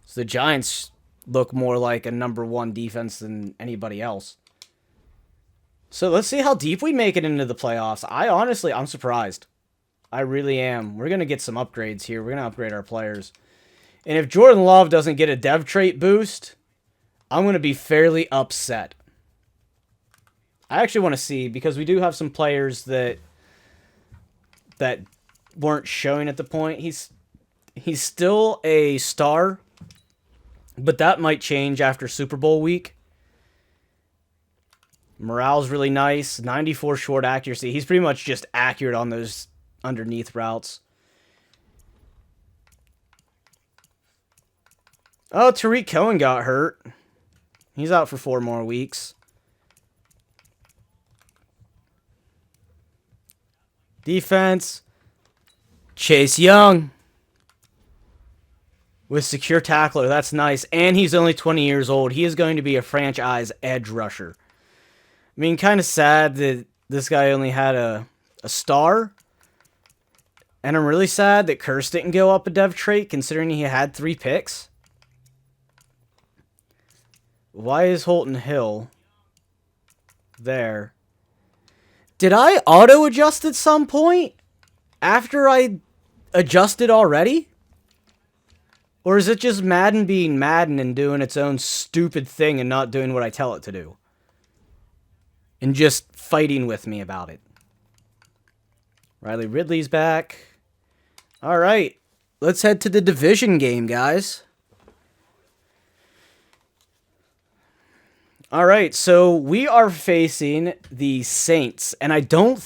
So the Giants look more like a #1 defense than anybody else. So let's see how deep we make it into the playoffs. I'm surprised. I really am. We're going to get some upgrades here. We're going to upgrade our players. And if Jordan Love doesn't get a dev trait boost, I'm going to be fairly upset. I actually want to see, because we do have some players that weren't showing at the point. He's still a star, but that might change after Super Bowl week. Morale's really nice. 94 short accuracy. He's pretty much just accurate on those underneath routes. Oh, Tariq Cohen got hurt. He's out for 4 more weeks. Defense. Chase Young. With secure tackler. That's nice. And he's only 20 years old. He is going to be a franchise edge rusher. I mean, kind of sad that this guy only had a star. And I'm really sad that Curse didn't go up a dev trait, considering he had 3 picks. Why is Holton Hill there? Did I auto-adjust at some point? After I adjusted already? Or is it just Madden being Madden and doing its own stupid thing and not doing what I tell it to do? And just fighting with me about it. Riley Ridley's back. Alright. Let's head to the division game, guys. Alright, so we are facing the Saints. And I do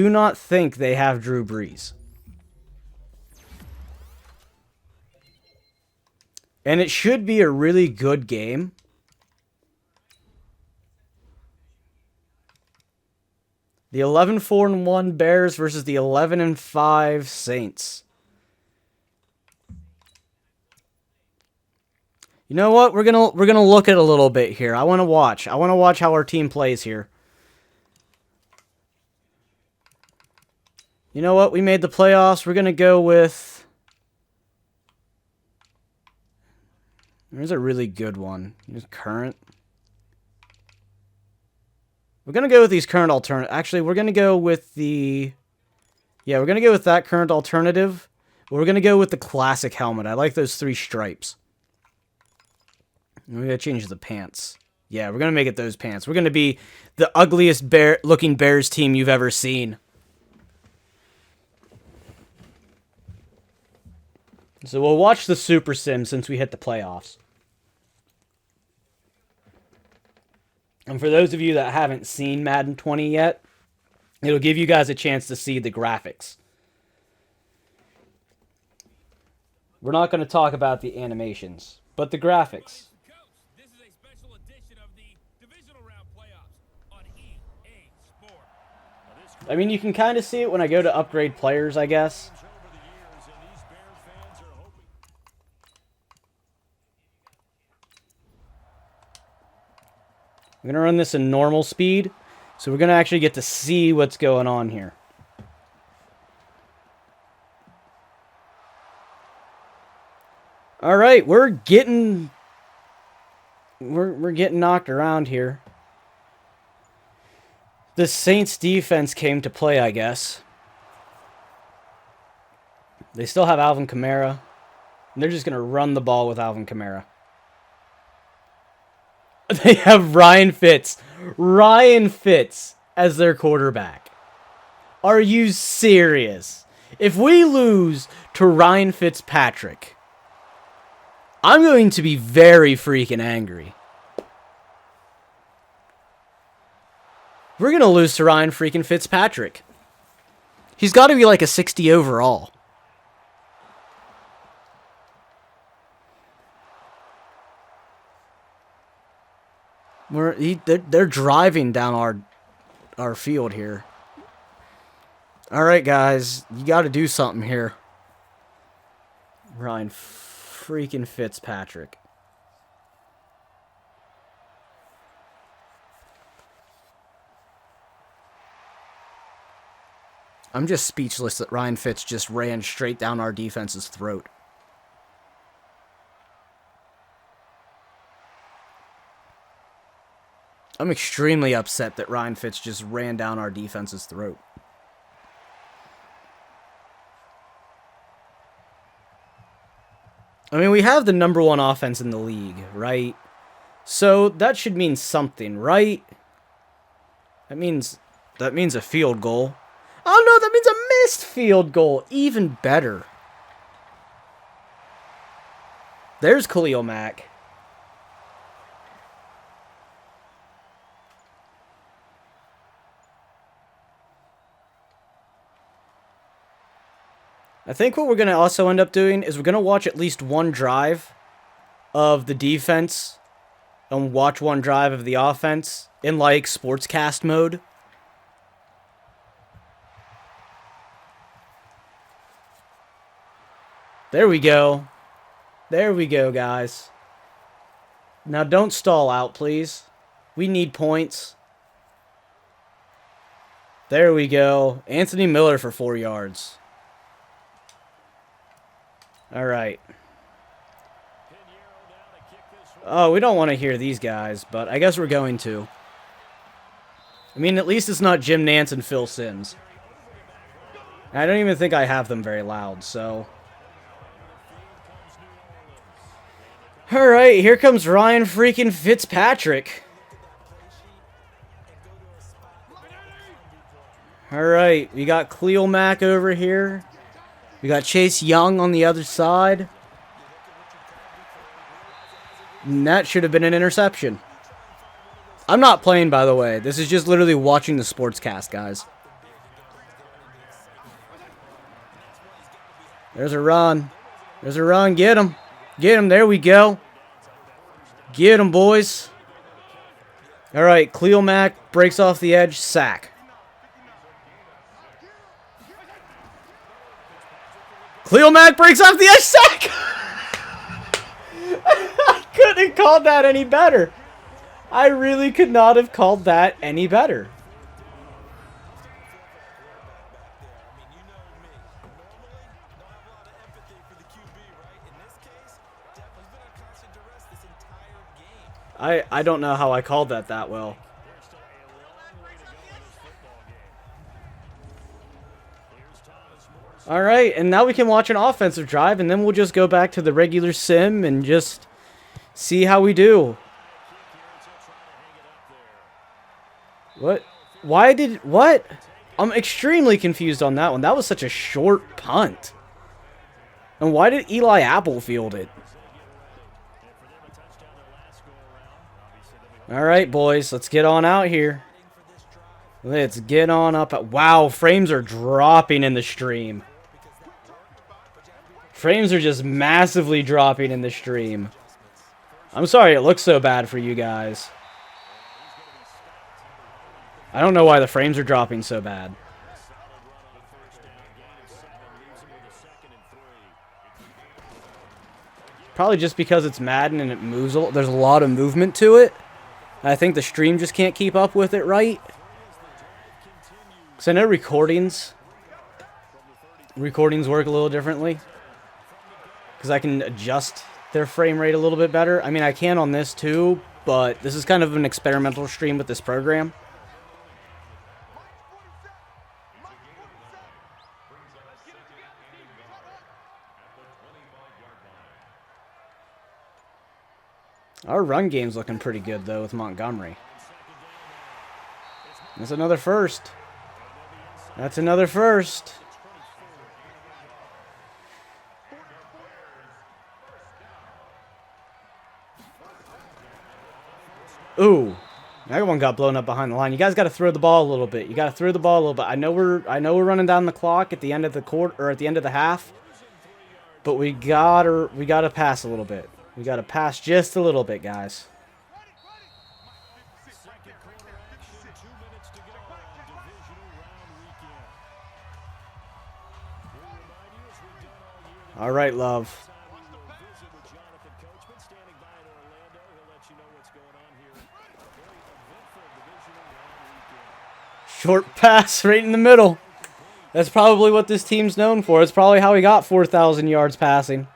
not think they have Drew Brees. And it should be a really good game. The 11-4-1 Bears versus the 11-5 Saints. You know what? We're gonna look at a little bit here. I want to watch. I want to watch how our team plays here. You know what? We made the playoffs. We're gonna go with. There's a really good one. Here's current. We're gonna go with these current alternative. Actually, we're gonna go with the. Yeah, we're gonna go with that current alternative. But we're gonna go with the classic helmet. I like those 3 stripes. We gotta change the pants. Yeah, we're gonna make it those pants. We're gonna be the ugliest looking Bears team you've ever seen. So we'll watch the Super Sim since we hit the playoffs. And for those of you that haven't seen Madden 20 yet, it'll give you guys a chance to see the graphics. We're not going to talk about the animations, but the graphics. I mean, you can kind of see it when I go to upgrade players, I guess. I'm going to run this in normal speed, so we're going to actually get to see what's going on here. All right, we're getting knocked around here. The Saints defense came to play, I guess. They still have Alvin Kamara. And they're just going to run the ball with Alvin Kamara. They have Ryan Fitz. Ryan Fitz as their quarterback. Are you serious? If we lose to Ryan Fitzpatrick, I'm going to be very freaking angry. We're going to lose to Ryan freaking Fitzpatrick. He's got to be like a 60 overall. They're driving down our field here. All right, guys, you got to do something here. Ryan freaking Fitzpatrick. I'm just speechless that Ryan Fitz just ran straight down our defense's throat. I'm extremely upset that Ryan Fitz just ran down our defense's throat. I mean, we have the #1 offense in the league, right? So that should mean something, right? That means a field goal. Oh no, that means a missed field goal. Even better. There's Khalil Mack. I think what we're going to also end up doing is we're going to watch at least one drive of the defense and watch one drive of the offense in like sportscast mode. There we go. There we go, guys. Now don't stall out, please. We need points. There we go. Anthony Miller for 4 yards. All right. Oh, we don't want to hear these guys, but I guess we're going to. I mean, at least it's not Jim Nantz and Phil Simms. I don't even think I have them very loud, so... All right, here comes Ryan freaking Fitzpatrick. All right, we got Khalil Mack over here. We got Chase Young on the other side. And that should have been an interception. I'm not playing, by the way. This is just literally watching the sportscast, guys. There's a run. There's a run. Get him. Get him. There we go. Get him, boys. All right, Khalil Mack breaks off the edge. Sack. Khalil Mack breaks off the edge. Sack. I couldn't have called that any better. I really could not have called that any better. I don't know how I called that well. All right, and now we can watch an offensive drive, and then we'll just go back to the regular sim and just see how we do. What? Why did... What? I'm extremely confused on that one. That was such a short punt. And why did Eli Apple field it? All right, boys. Let's get on out here. Let's get on up. Wow, frames are dropping in the stream. Frames are just massively dropping in the stream. I'm sorry it looks so bad for you guys. I don't know why the frames are dropping so bad. Probably just because it's Madden and it moves. There's a lot of movement to it. I think the stream just can't keep up with it right. Because I know recordings work a little differently. Because I can adjust their frame rate a little bit better. I mean, I can on this too, but this is kind of an experimental stream with this program. Our run game's looking pretty good, though, with Montgomery. That's another first. That's another first. Ooh. That one got blown up behind the line. You guys got to throw the ball a little bit. You got to throw the ball a little bit. I know we're running down the clock at the end of the quarter or at the end of the half. But we gotta pass a little bit. We gotta pass just a little bit, guys. All right, love. Short pass right in the middle. That's probably what this team's known for. It's probably how he got 4,000 yards passing.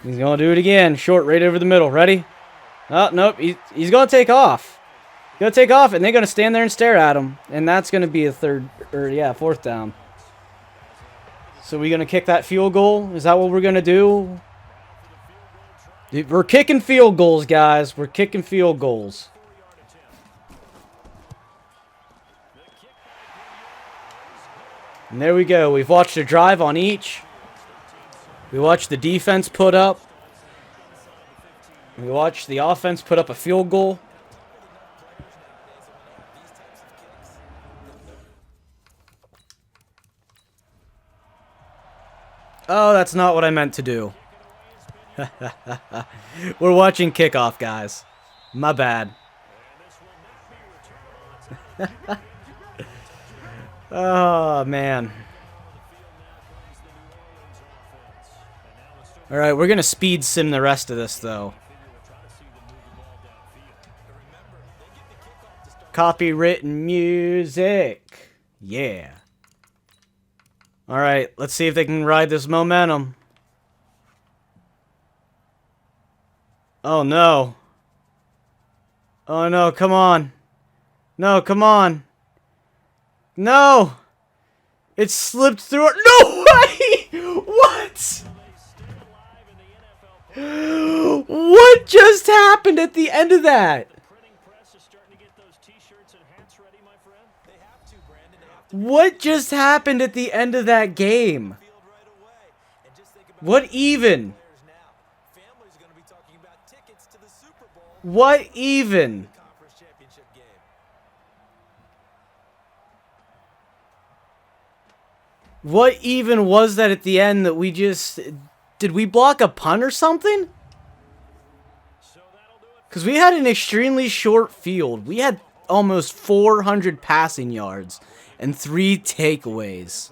He's going to do it again. Short right over the middle. Ready? Oh, nope. He's going to take off. He's going to take off, and they're going to stand there and stare at him. And that's going to be a fourth down. So we're going to kick that field goal? Is that what we're going to do? We're kicking field goals, guys. We're kicking field goals. And there we go. We've watched a drive on each. We watched the defense put up. We watched the offense put up a field goal. Oh, that's not what I meant to do. We're watching kickoff, guys. My bad. Oh, man. All right, we're going to speed sim the rest of this, though. Copywritten music. Yeah. All right, let's see if they can ride this momentum. Oh, no. Oh, no, come on. No, come on. No! It slipped through. No way! What? What just happened at the end of that? What just happened at the end of that game? What even? What even? What even was that at the end that we just... Did we block a punt or something? Because we had an extremely short field. We had almost 400 passing yards and 3 takeaways.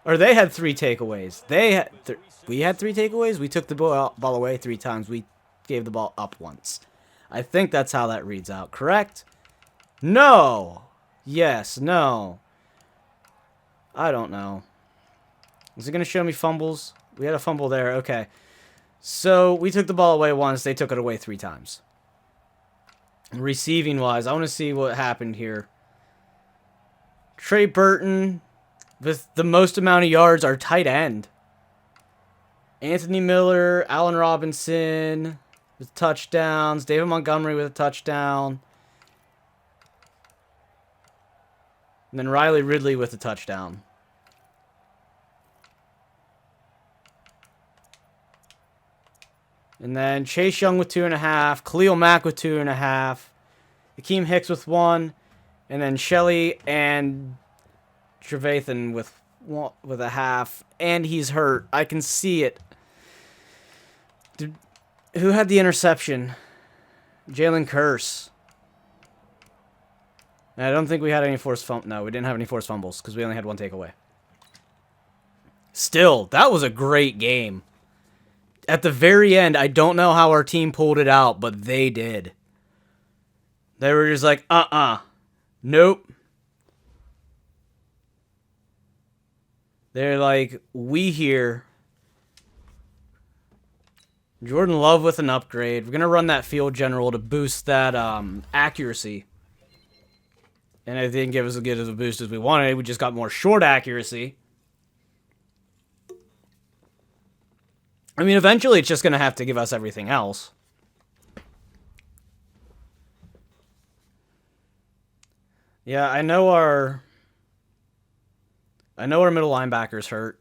Or they had 3 takeaways. We had 3 takeaways? We took the ball away 3 times. We gave the ball up once. I think that's how that reads out. Correct? No! Yes, no. I don't know. Is it going to show me fumbles? We had a fumble there. Okay. So, we took the ball away once. They took it away 3 times. Receiving-wise, I want to see what happened here. Trey Burton, with the most amount of yards, our tight end. Anthony Miller, Allen Robinson with touchdowns. David Montgomery with a touchdown. And then Riley Ridley with a touchdown. And then Chase Young with 2.5. Khalil Mack with 2.5. Akeem Hicks with 1. And then Shelley and Trevathan with a half. And he's hurt. I can see it. Who had the interception? Jalen Curse. I don't think we had any forced fumbles. No, we didn't have any forced fumbles because we only had 1 takeaway. Still, that was a great game. At the very end, I don't know how our team pulled it out, but they did. They were just like, nope. They're like, we here. Jordan Love with an upgrade. We're going to run that field general to boost that accuracy. And it didn't give us as good as a boost as we wanted. We just got more short accuracy. I mean, eventually it's just going to have to give us everything else. Yeah, I know our middle linebacker's hurt.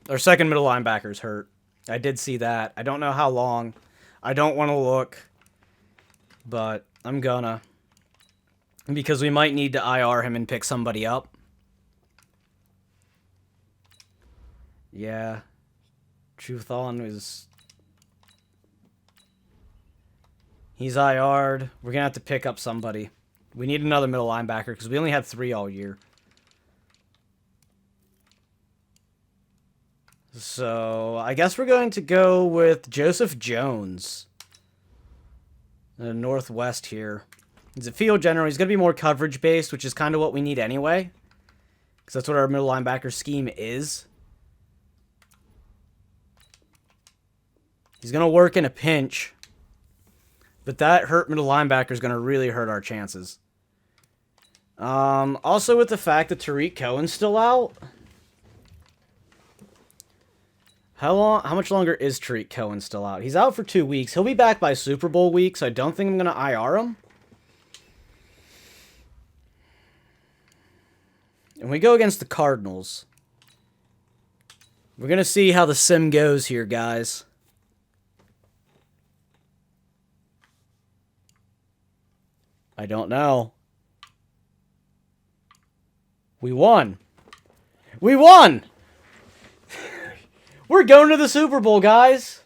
Our second middle linebacker's hurt. I did see that. I don't know how long. I don't want to look. But I'm gonna. Because we might need to IR him and pick somebody up. Yeah. Truthon is... He's IR'd. We're gonna have to pick up somebody. We need another middle linebacker because we only had 3 all year. So, I guess we're going to go with Joseph Jones. The Northwest here. He's a field general. He's going to be more coverage-based, which is kind of what we need anyway. Because that's what our middle linebacker scheme is. He's going to work in a pinch. But that hurt middle linebacker is going to really hurt our chances. Also with the fact that Tariq Cohen's still out. How much longer is Tariq Cohen still out? He's out for 2 weeks. He'll be back by Super Bowl week, so I don't think I'm going to IR him. And we go against the Cardinals. We're going to see how the sim goes here, guys. I don't know. We won. We won! We're going to the Super Bowl, guys.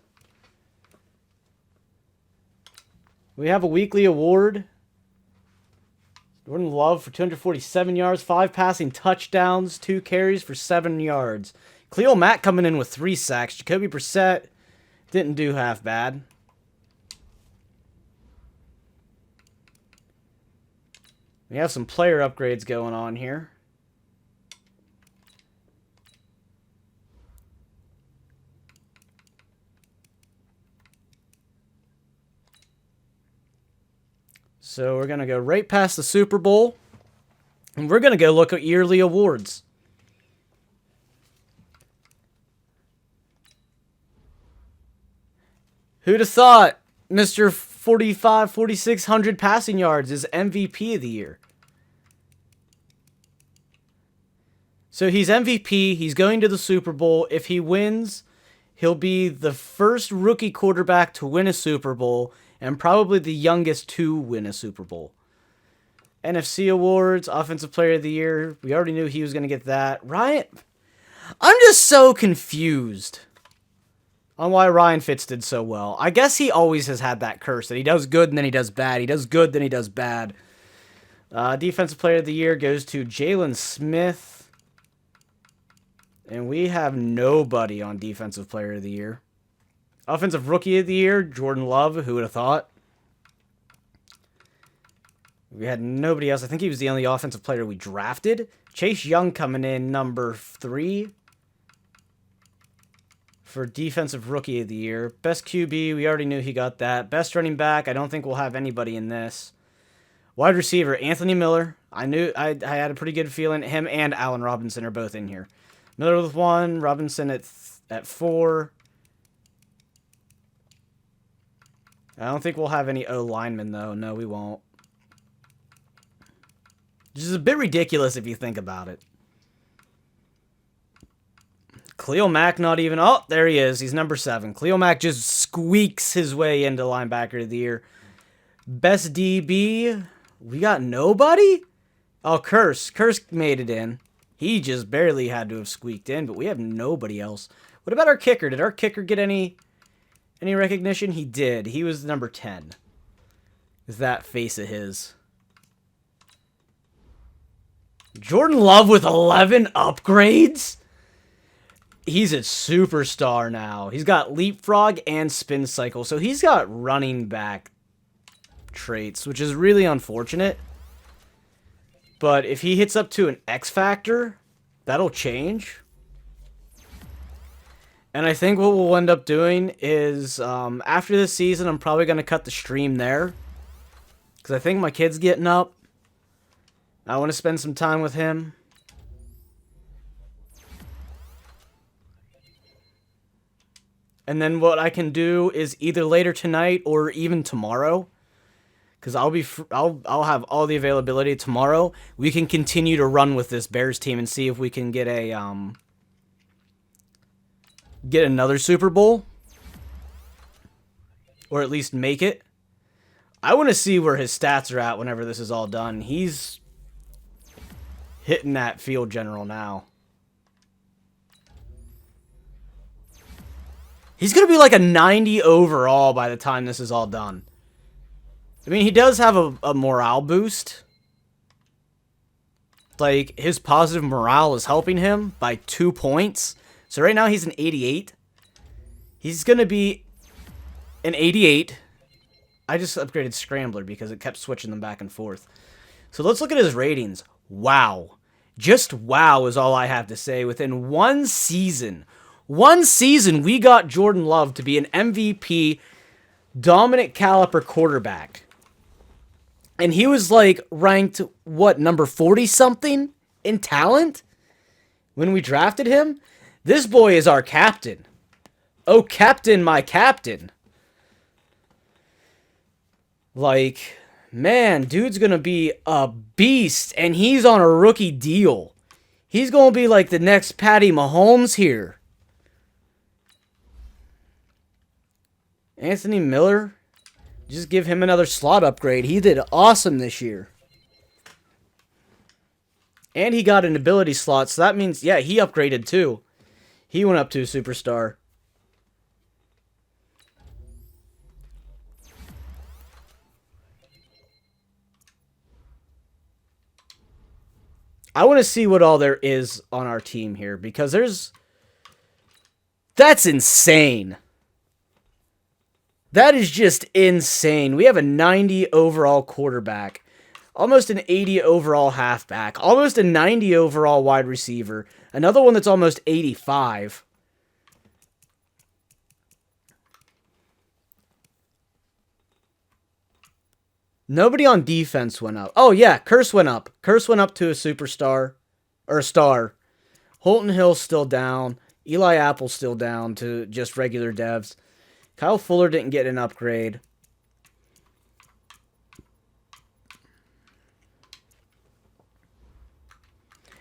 We have a weekly award. Jordan Love for 247 yards, 5 passing touchdowns, 2 carries for 7 yards. Khalil Mack coming in with 3 sacks. Jacoby Brissett didn't do half bad. We have some player upgrades going on here. So we're going to go right past the Super Bowl. And we're going to go look at yearly awards. Who'd have thought Mr. 4,600 passing yards is MVP of the year? So he's MVP. He's going to the Super Bowl. If he wins, he'll be the first rookie quarterback to win a Super Bowl and probably the youngest to win a Super Bowl. NFC awards, Offensive Player of the Year. We already knew he was going to get that. Ryan, I'm just so confused on why Ryan Fitz did so well. I guess he always has had that curse that he does good and then he does bad. He does good, then he does bad. Defensive Player of the Year goes to Jalen Smith. And we have nobody on Defensive Player of the Year. Offensive Rookie of the Year, Jordan Love. Who would have thought? We had nobody else. I think he was the only offensive player we drafted. Chase Young coming in number 3 for Defensive Rookie of the Year. Best QB, we already knew he got that. Best running back, I don't think we'll have anybody in this. Wide receiver, Anthony Miller. I had a pretty good feeling. Him and Allen Robinson are both in here. Miller with 1, Robinson at 4. I don't think we'll have any O linemen, though. No, we won't. Which is a bit ridiculous if you think about it. Khalil Mack not even... Oh, there he is. He's number 7. Khalil Mack just squeaks his way into linebacker of the year. Best DB... We got nobody? Oh, Curse. Curse made it in. He just barely had to have squeaked in, but we have nobody else. What about our kicker? Did our kicker get any recognition? He did. He was number 10. With that face of his. Jordan Love with 11 upgrades? He's a superstar now. He's got leapfrog and spin cycle. So he's got running back traits, which is really unfortunate. But if he hits up to an X Factor, that'll change. And I think what we'll end up doing is, after this season, I'm probably going to cut the stream there. Because I think my kid's getting up. I want to spend some time with him. And then what I can do is either later tonight or even tomorrow, because I'll have all the availability tomorrow. We can continue to run with this Bears team and see if we can get another Super Bowl, or at least make it. I want to see where his stats are at whenever this is all done. He's hitting that field general now. He's going to be like a 90 overall by the time this is all done. I mean, he does have a morale boost. Like, his positive morale is helping him by 2 points. So right now he's an 88. He's going to be an 88. I just upgraded Scrambler because it kept switching them back and forth. So let's look at his ratings. Wow. Just wow is all I have to say. Within one season, we got Jordan Love to be an MVP, dominant caliber quarterback. And he was like ranked, what, number 40-something in talent when we drafted him? This boy is our captain. Oh, captain, my captain. Like, man, dude's going to be a beast, and he's on a rookie deal. He's going to be like the next Patty Mahomes here. Anthony Miller, just give him another slot upgrade. He did awesome this year. And he got an ability slot, so that means, yeah, he upgraded too. He went up to a superstar. I want to see what all there is on our team here, because that's insane. That is just insane. We have a 90 overall quarterback, almost an 80 overall halfback, almost a 90 overall wide receiver, another one that's almost 85. Nobody on defense went up. Oh, yeah, Curse went up. Curse went up to a superstar, or a star. Holton Hill's still down. Eli Apple's still down to just regular devs. Kyle Fuller didn't get an upgrade.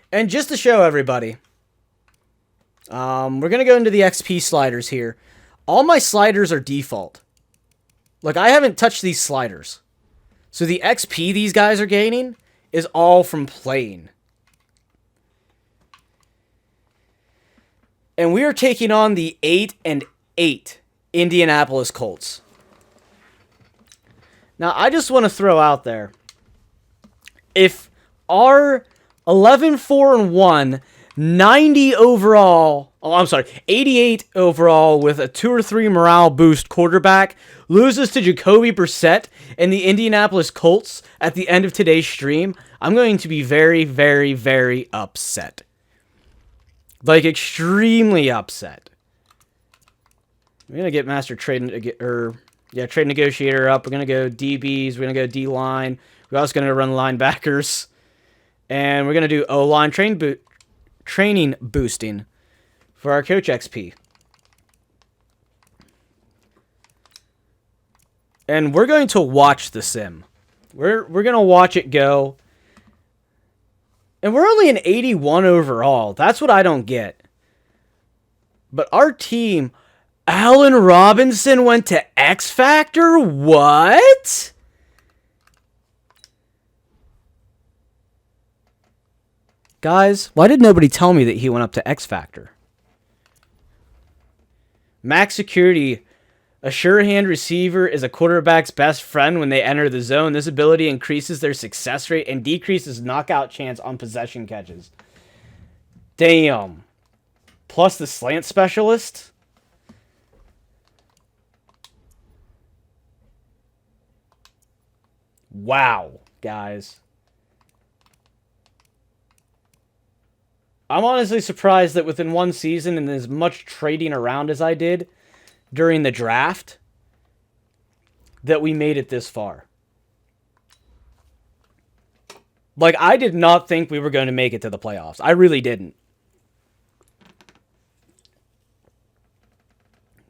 And just to show everybody, we're going to go into the XP sliders here. All my sliders are default. Like, I haven't touched these sliders. So the XP these guys are gaining is all from playing. And we are taking on the 8-8 Indianapolis Colts. Now, I just want to throw out there, if our 11-4-1, 90 overall, 88 overall with a 2 or 3 morale boost quarterback loses to Jacoby Brissett and the Indianapolis Colts at the end of today's stream, I'm going to be very, very, very upset. Like, extremely upset. We're going to get Master Trade Negotiator up. We're going to go DBs. We're going to go D-line. We're also going to run linebackers. And we're going to do O-line training boosting for our Coach XP. And we're going to watch the sim. We're going to watch it go. And we're only an 81 overall. That's what I don't get. But our team, Allen Robinson went to X Factor? What? Guys, why did nobody tell me that he went up to X Factor? Max Security. A sure-hand receiver is a quarterback's best friend when they enter the zone. This ability increases their success rate and decreases knockout chance on possession catches. Damn. Plus the slant specialist. Wow, guys. I'm honestly surprised that within one season and as much trading around as I did during the draft, that we made it this far. Like, I did not think we were going to make it to the playoffs. I really didn't.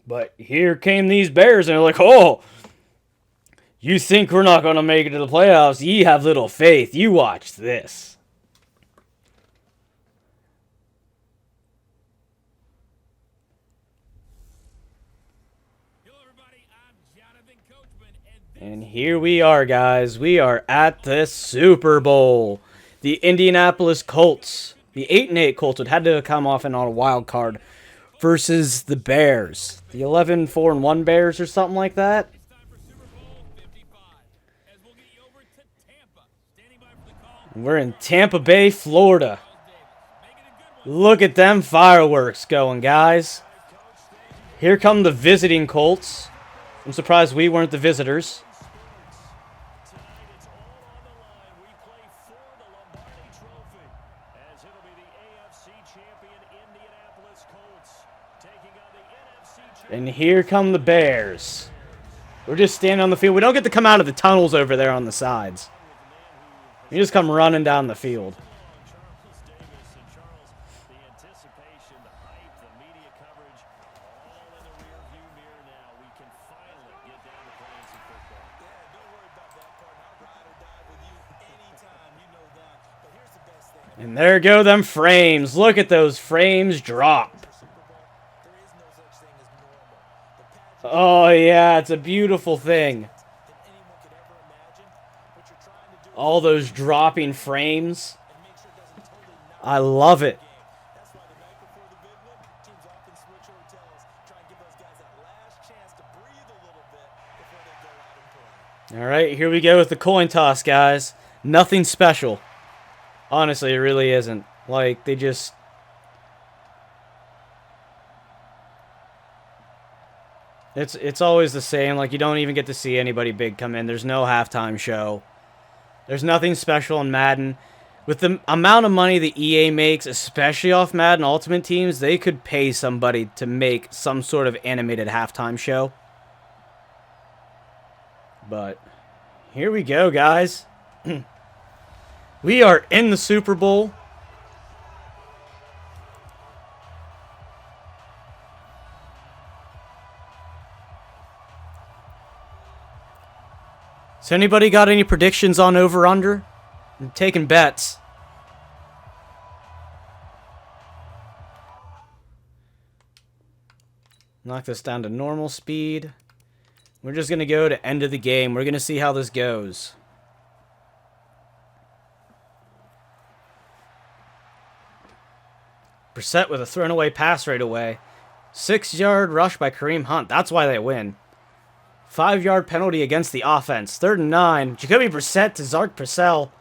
But here came these Bears, and they're like, oh, you think we're not going to make it to the playoffs? Ye have little faith. You watch this. And here we are, guys. We are at the Super Bowl. The Indianapolis Colts, the 8-8 Colts, would had to come off and on a wild card, versus the Bears, the 11-4-1 Bears or something like that. We're in Tampa Bay, Florida. Look at them fireworks going, guys. Here come the visiting Colts. I'm surprised we weren't the visitors. And here come the Bears. We're just standing on the field. We don't get to come out of the tunnels over there on the sides. We just come running down the field. And there go them frames. Look at those frames drop. Oh, yeah, it's a beautiful thing. All those dropping frames. I love it. All right, here we go with the coin toss, guys. Nothing special. Honestly, it really isn't. Like, they just... It's always the same. Like, you don't even get to see anybody big come in. There's no halftime show. There's nothing special in Madden. With the amount of money the EA makes, especially off Madden Ultimate Teams, they could pay somebody to make some sort of animated halftime show. But here we go, guys. We are in the Super Bowl. So anybody got any predictions on over-under? I'm taking bets. Knock this down to normal speed. We're just going to go to end of the game. We're going to see how this goes. Brissett with a thrown away pass right away. 6-yard rush by Kareem Hunt. That's why they win. 5-yard penalty against the offense. 3rd and 9. Jacoby Brissett to Zark Purcell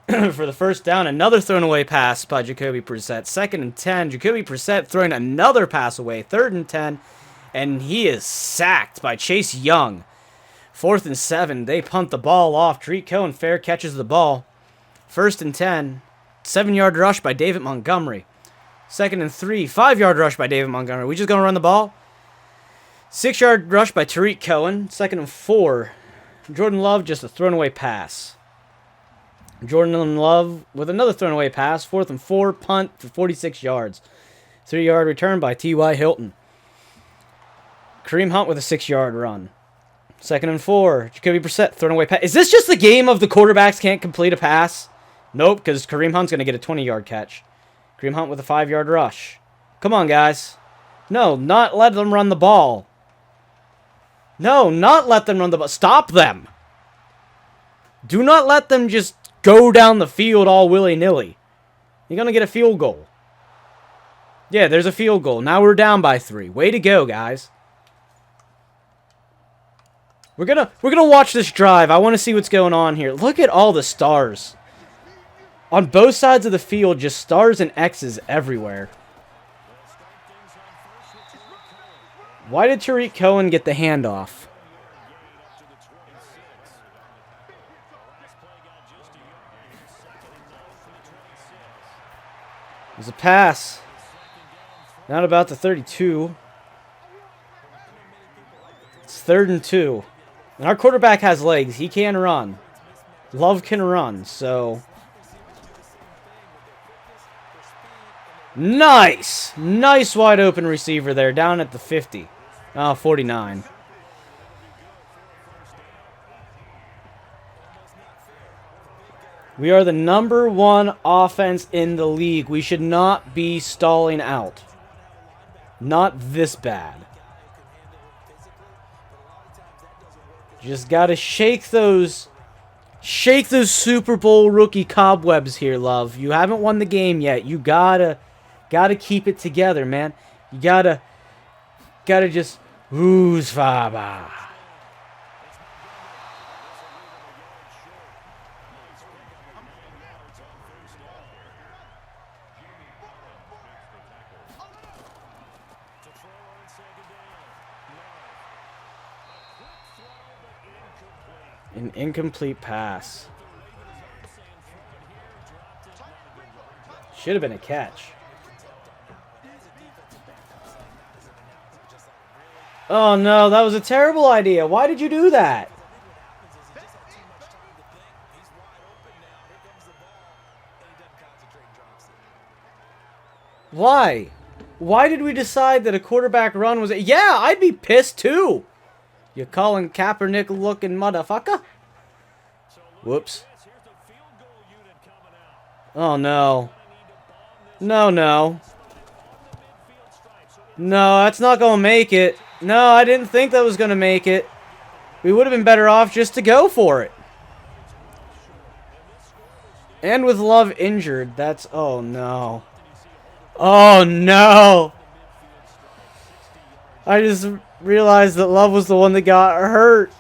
for the first down. Another thrown away pass by Jacoby Brissett. 2nd and 10. Jacoby Brissett throwing another pass away. 3rd and 10. And he is sacked by Chase Young. 4th and 7. They punt the ball off. Tariq Cohen fair catches the ball. 1st and 10. 7-yard rush by David Montgomery. 2nd and 3. 5-yard rush by David Montgomery. We just going to run the ball? 6-yard rush by Tariq Cohen. 2nd and 4. Jordan Love just a thrown away pass. Jordan Love with another thrown away pass. 4th and 4. Punt for 46 yards. 3-yard return by T.Y. Hilton. Kareem Hunt with a 6-yard run. 2nd and 4. Jacoby Brissett thrown away pass. Is this just the game of the quarterbacks can't complete a pass? Nope, because Kareem Hunt's going to get a 20-yard catch. Kareem Hunt with a 5-yard rush. Come on, guys. No, not let them run the ball. No, not let them run the ball. Stop them. Do not let them just go down the field all willy-nilly. You're going to get a field goal. Yeah, there's a field goal. Now we're down by 3. Way to go, guys. We're gonna watch this drive. I want to see what's going on here. Look at all the stars. On both sides of the field, just stars and X's everywhere. Why did Tariq Cohen get the handoff? There's a pass. Not about the 32. It's 3rd and 2. And our quarterback has legs. He can run. Love can run, so... Nice! Nice wide open receiver there, down at the 50. Oh, 49. We are the #1 offense in the league. We should not be stalling out. Not this bad. Just gotta shake those Super Bowl rookie cobwebs here, love. You haven't won the game yet. You gotta keep it together, man. You gotta just who's Faba. An incomplete pass. Should have been a catch. Oh no, that was a terrible idea. Why did you do that? Why? Why did we decide that a quarterback run was... Yeah, I'd be pissed too. You Colin Kaepernick looking motherfucker? Whoops. Oh no. No. No, that's not going to make it. No, I didn't think that was going to make it. We would have been better off just to go for it. And with Love injured, that's... Oh no. Oh no. I just realized that Love was the one that got hurt.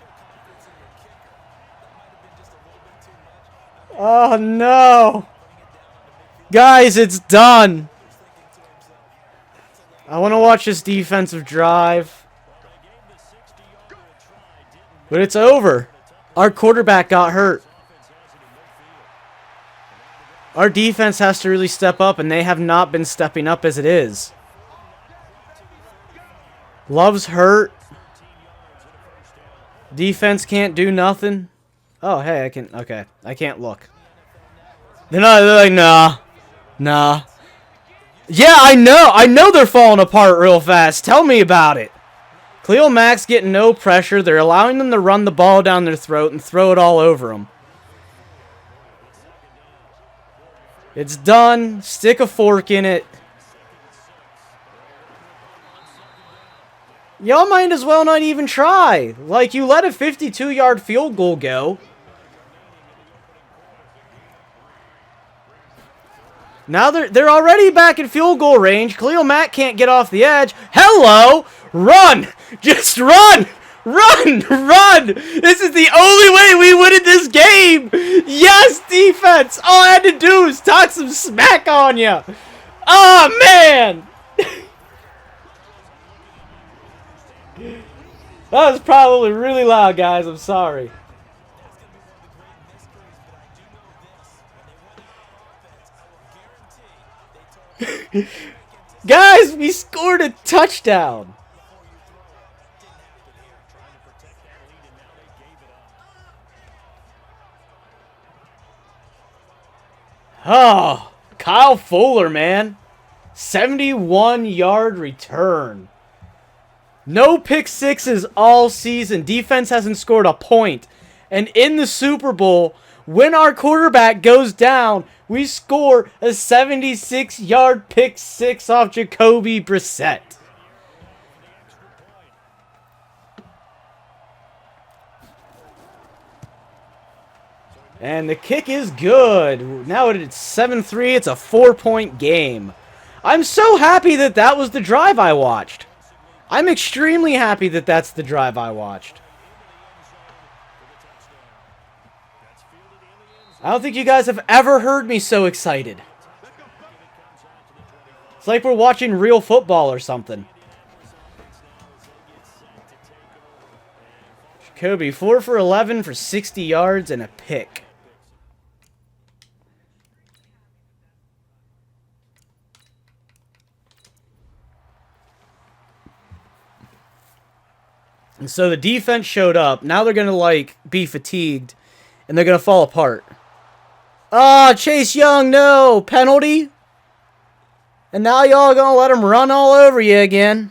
Oh no. Guys, it's done. I want to watch this defensive drive. But it's over. Our quarterback got hurt. Our defense has to really step up, and they have not been stepping up as it is. Love's hurt. Defense can't do nothing. Oh, hey, I can... Okay, I can't look. They're like, nah. Yeah, I know they're falling apart real fast. Tell me about it. Khalil Mack's getting no pressure. They're allowing them to run the ball down their throat and throw it all over them. It's done. Stick a fork in it. Y'all might as well not even try. Like, you let a 52-yard field goal go. Now they're already back in field goal range. Khalil Mack can't get off the edge. Hello! Run! Just run! Run! Run! This is the only way we win in this game! Yes, defense! All I had to do was talk some smack on you! Oh, man! That was probably really loud, guys. I'm sorry. Guys, we scored a touchdown. Oh, Kyle Fuller, man. 71-yard return. No pick sixes all season. Defense hasn't scored a point. And in the Super Bowl, when our quarterback goes down, we score a 76-yard pick six off Jacoby Brissett. And the kick is good. Now it's 7-3. It's a 4-point game. I'm so happy that that was the drive I watched. I'm extremely happy that that's the drive I watched. I don't think you guys have ever heard me so excited. It's like we're watching real football or something. Jacoby, 4 for 11 for 60 yards and a pick. And so the defense showed up. Now they're going to, like, be fatigued. And they're going to fall apart. Ah, Chase Young, no. Penalty. And now y'all going to let him run all over you again.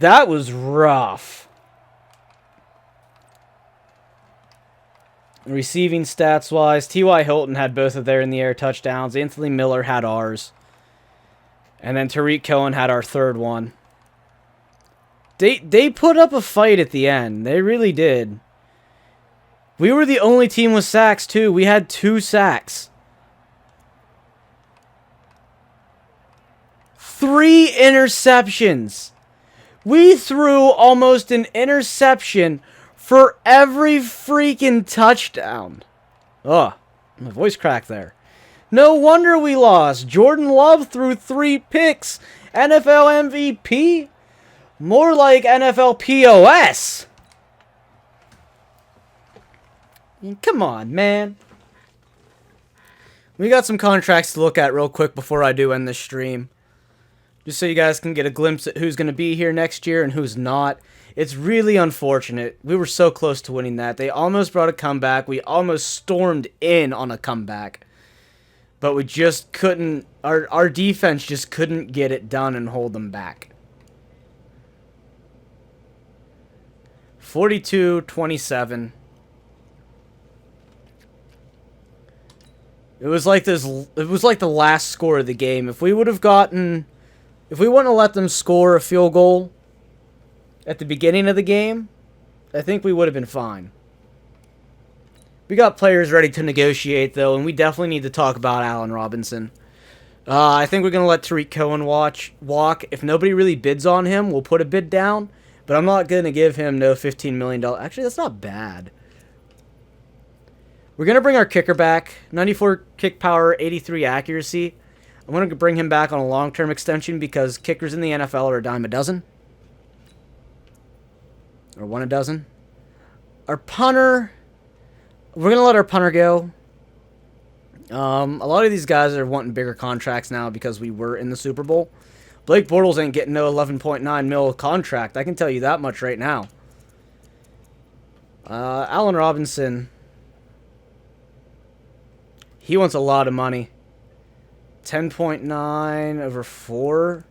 That was rough. Receiving stats wise, T.Y. Hilton had both of their in the air touchdowns. Anthony Miller had ours. And then Tariq Cohen had our third one. They put up a fight at the end. They really did. We were the only team with sacks, too. We had 2 sacks. 3 interceptions. We threw almost an interception for every freaking touchdown. Ugh, my voice cracked there. No wonder we lost. Jordan Love threw 3 picks. NFL MVP? More like NFL POS. Come on, man. We got some contracts to look at real quick before I do end this stream. Just so you guys can get a glimpse at who's going to be here next year and who's not. It's really unfortunate. We were so close to winning that. They almost brought a comeback. We almost stormed in on a comeback. But we just couldn't. Our defense just couldn't get it done and hold them back. 42-27. It was like this. It was like the last score of the game. If we would have gotten, if we wouldn't have let them score a field goal at the beginning of the game, I think we would have been fine. We got players ready to negotiate though, and we definitely need to talk about Allen Robinson. I think we're gonna let Tariq Cohen walk. If nobody really bids on him, we'll put a bid down. But I'm not gonna give him no $15 million. Actually, that's not bad. We're going to bring our kicker back. 94 kick power, 83 accuracy. I'm going to bring him back on a long-term extension because kickers in the NFL are a dime a dozen. Or 1 a dozen. Our punter, we're going to let our punter go. A lot of these guys are wanting bigger contracts now because we were in the Super Bowl. Blake Bortles ain't getting no 11.9 mil contract. I can tell you that much right now. Allen Robinson, he wants a lot of money. 10.9 over 4.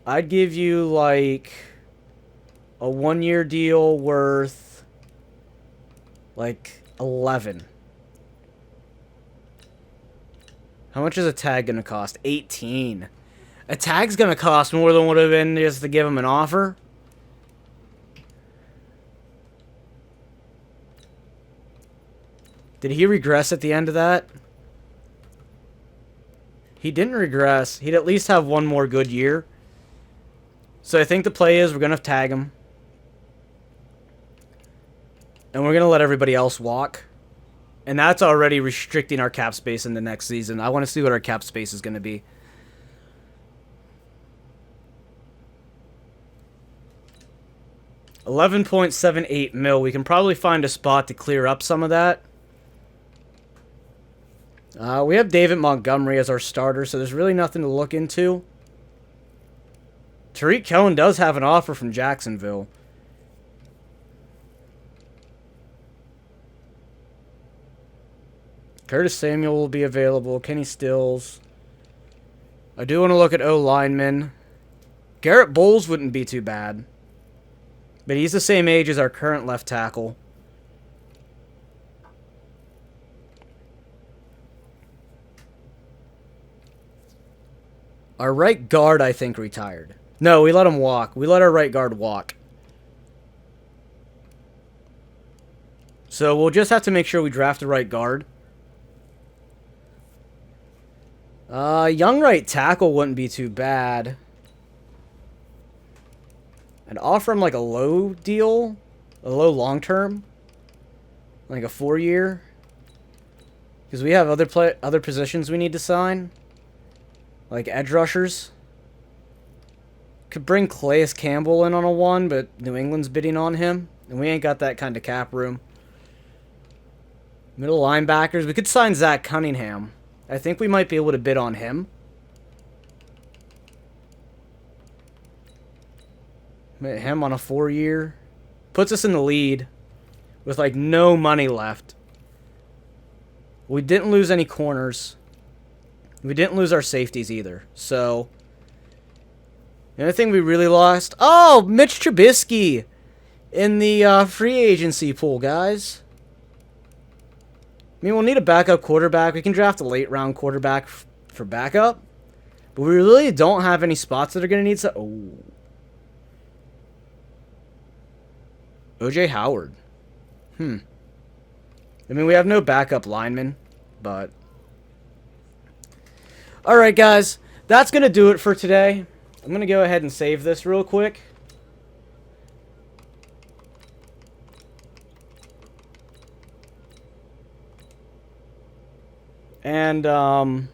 I'd give you like a 1-year deal worth like 11. How much is a tag going to cost? 18. A tag's going to cost more than would have been just to give him an offer. Did he regress at the end of that? He didn't regress. He'd at least have 1 more good year. So I think the play is we're going to tag him. And we're going to let everybody else walk. And that's already restricting our cap space in the next season. I want to see what our cap space is going to be. $11.78 mil. We can probably find a spot to clear up some of that. We have David Montgomery as our starter, so there's really nothing to look into. Tariq Cohen does have an offer from Jacksonville. Curtis Samuel will be available. Kenny Stills. I do want to look at O-linemen. Garrett Bowles wouldn't be too bad. But he's the same age as our current left tackle. Our right guard, I think, retired. No, we let him walk. We let our right guard walk. So we'll just have to make sure we draft the right guard. Young right tackle wouldn't be too bad. I'd offer him like a low deal. A low long term. Like a 4-year. Because we have other positions we need to sign. Like edge rushers. Could bring Calais Campbell in on a 1, but New England's bidding on him. And we ain't got that kind of cap room. Middle linebackers. We could sign Zach Cunningham. I think we might be able to bid on him. Him on a 4-year. Puts us in the lead. With like no money left. We didn't lose any corners. We didn't lose our safeties either. So The other thing we really lost... Oh, Mitch Trubisky in the free agency pool, guys. I mean, we'll need a backup quarterback. We can draft a late-round quarterback for backup. But we really don't have any spots that are going to need... Oh. O.J. Howard. I mean, we have no backup lineman, but... Alright, guys. That's going to do it for today. I'm going to go ahead and save this real quick. And, I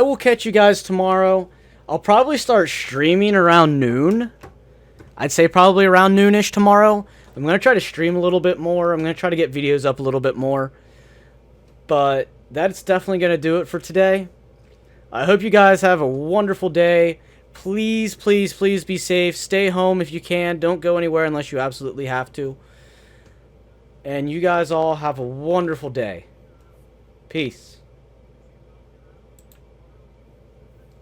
will catch you guys tomorrow. I'll probably start streaming around noon. I'd say probably around noonish tomorrow. I'm going to try to stream a little bit more. I'm going to try to get videos up a little bit more. But that's definitely going to do it for today. I hope you guys have a wonderful day. Please, please, please be safe. Stay home if you can. Don't go anywhere unless you absolutely have to. And you guys all have a wonderful day. Peace.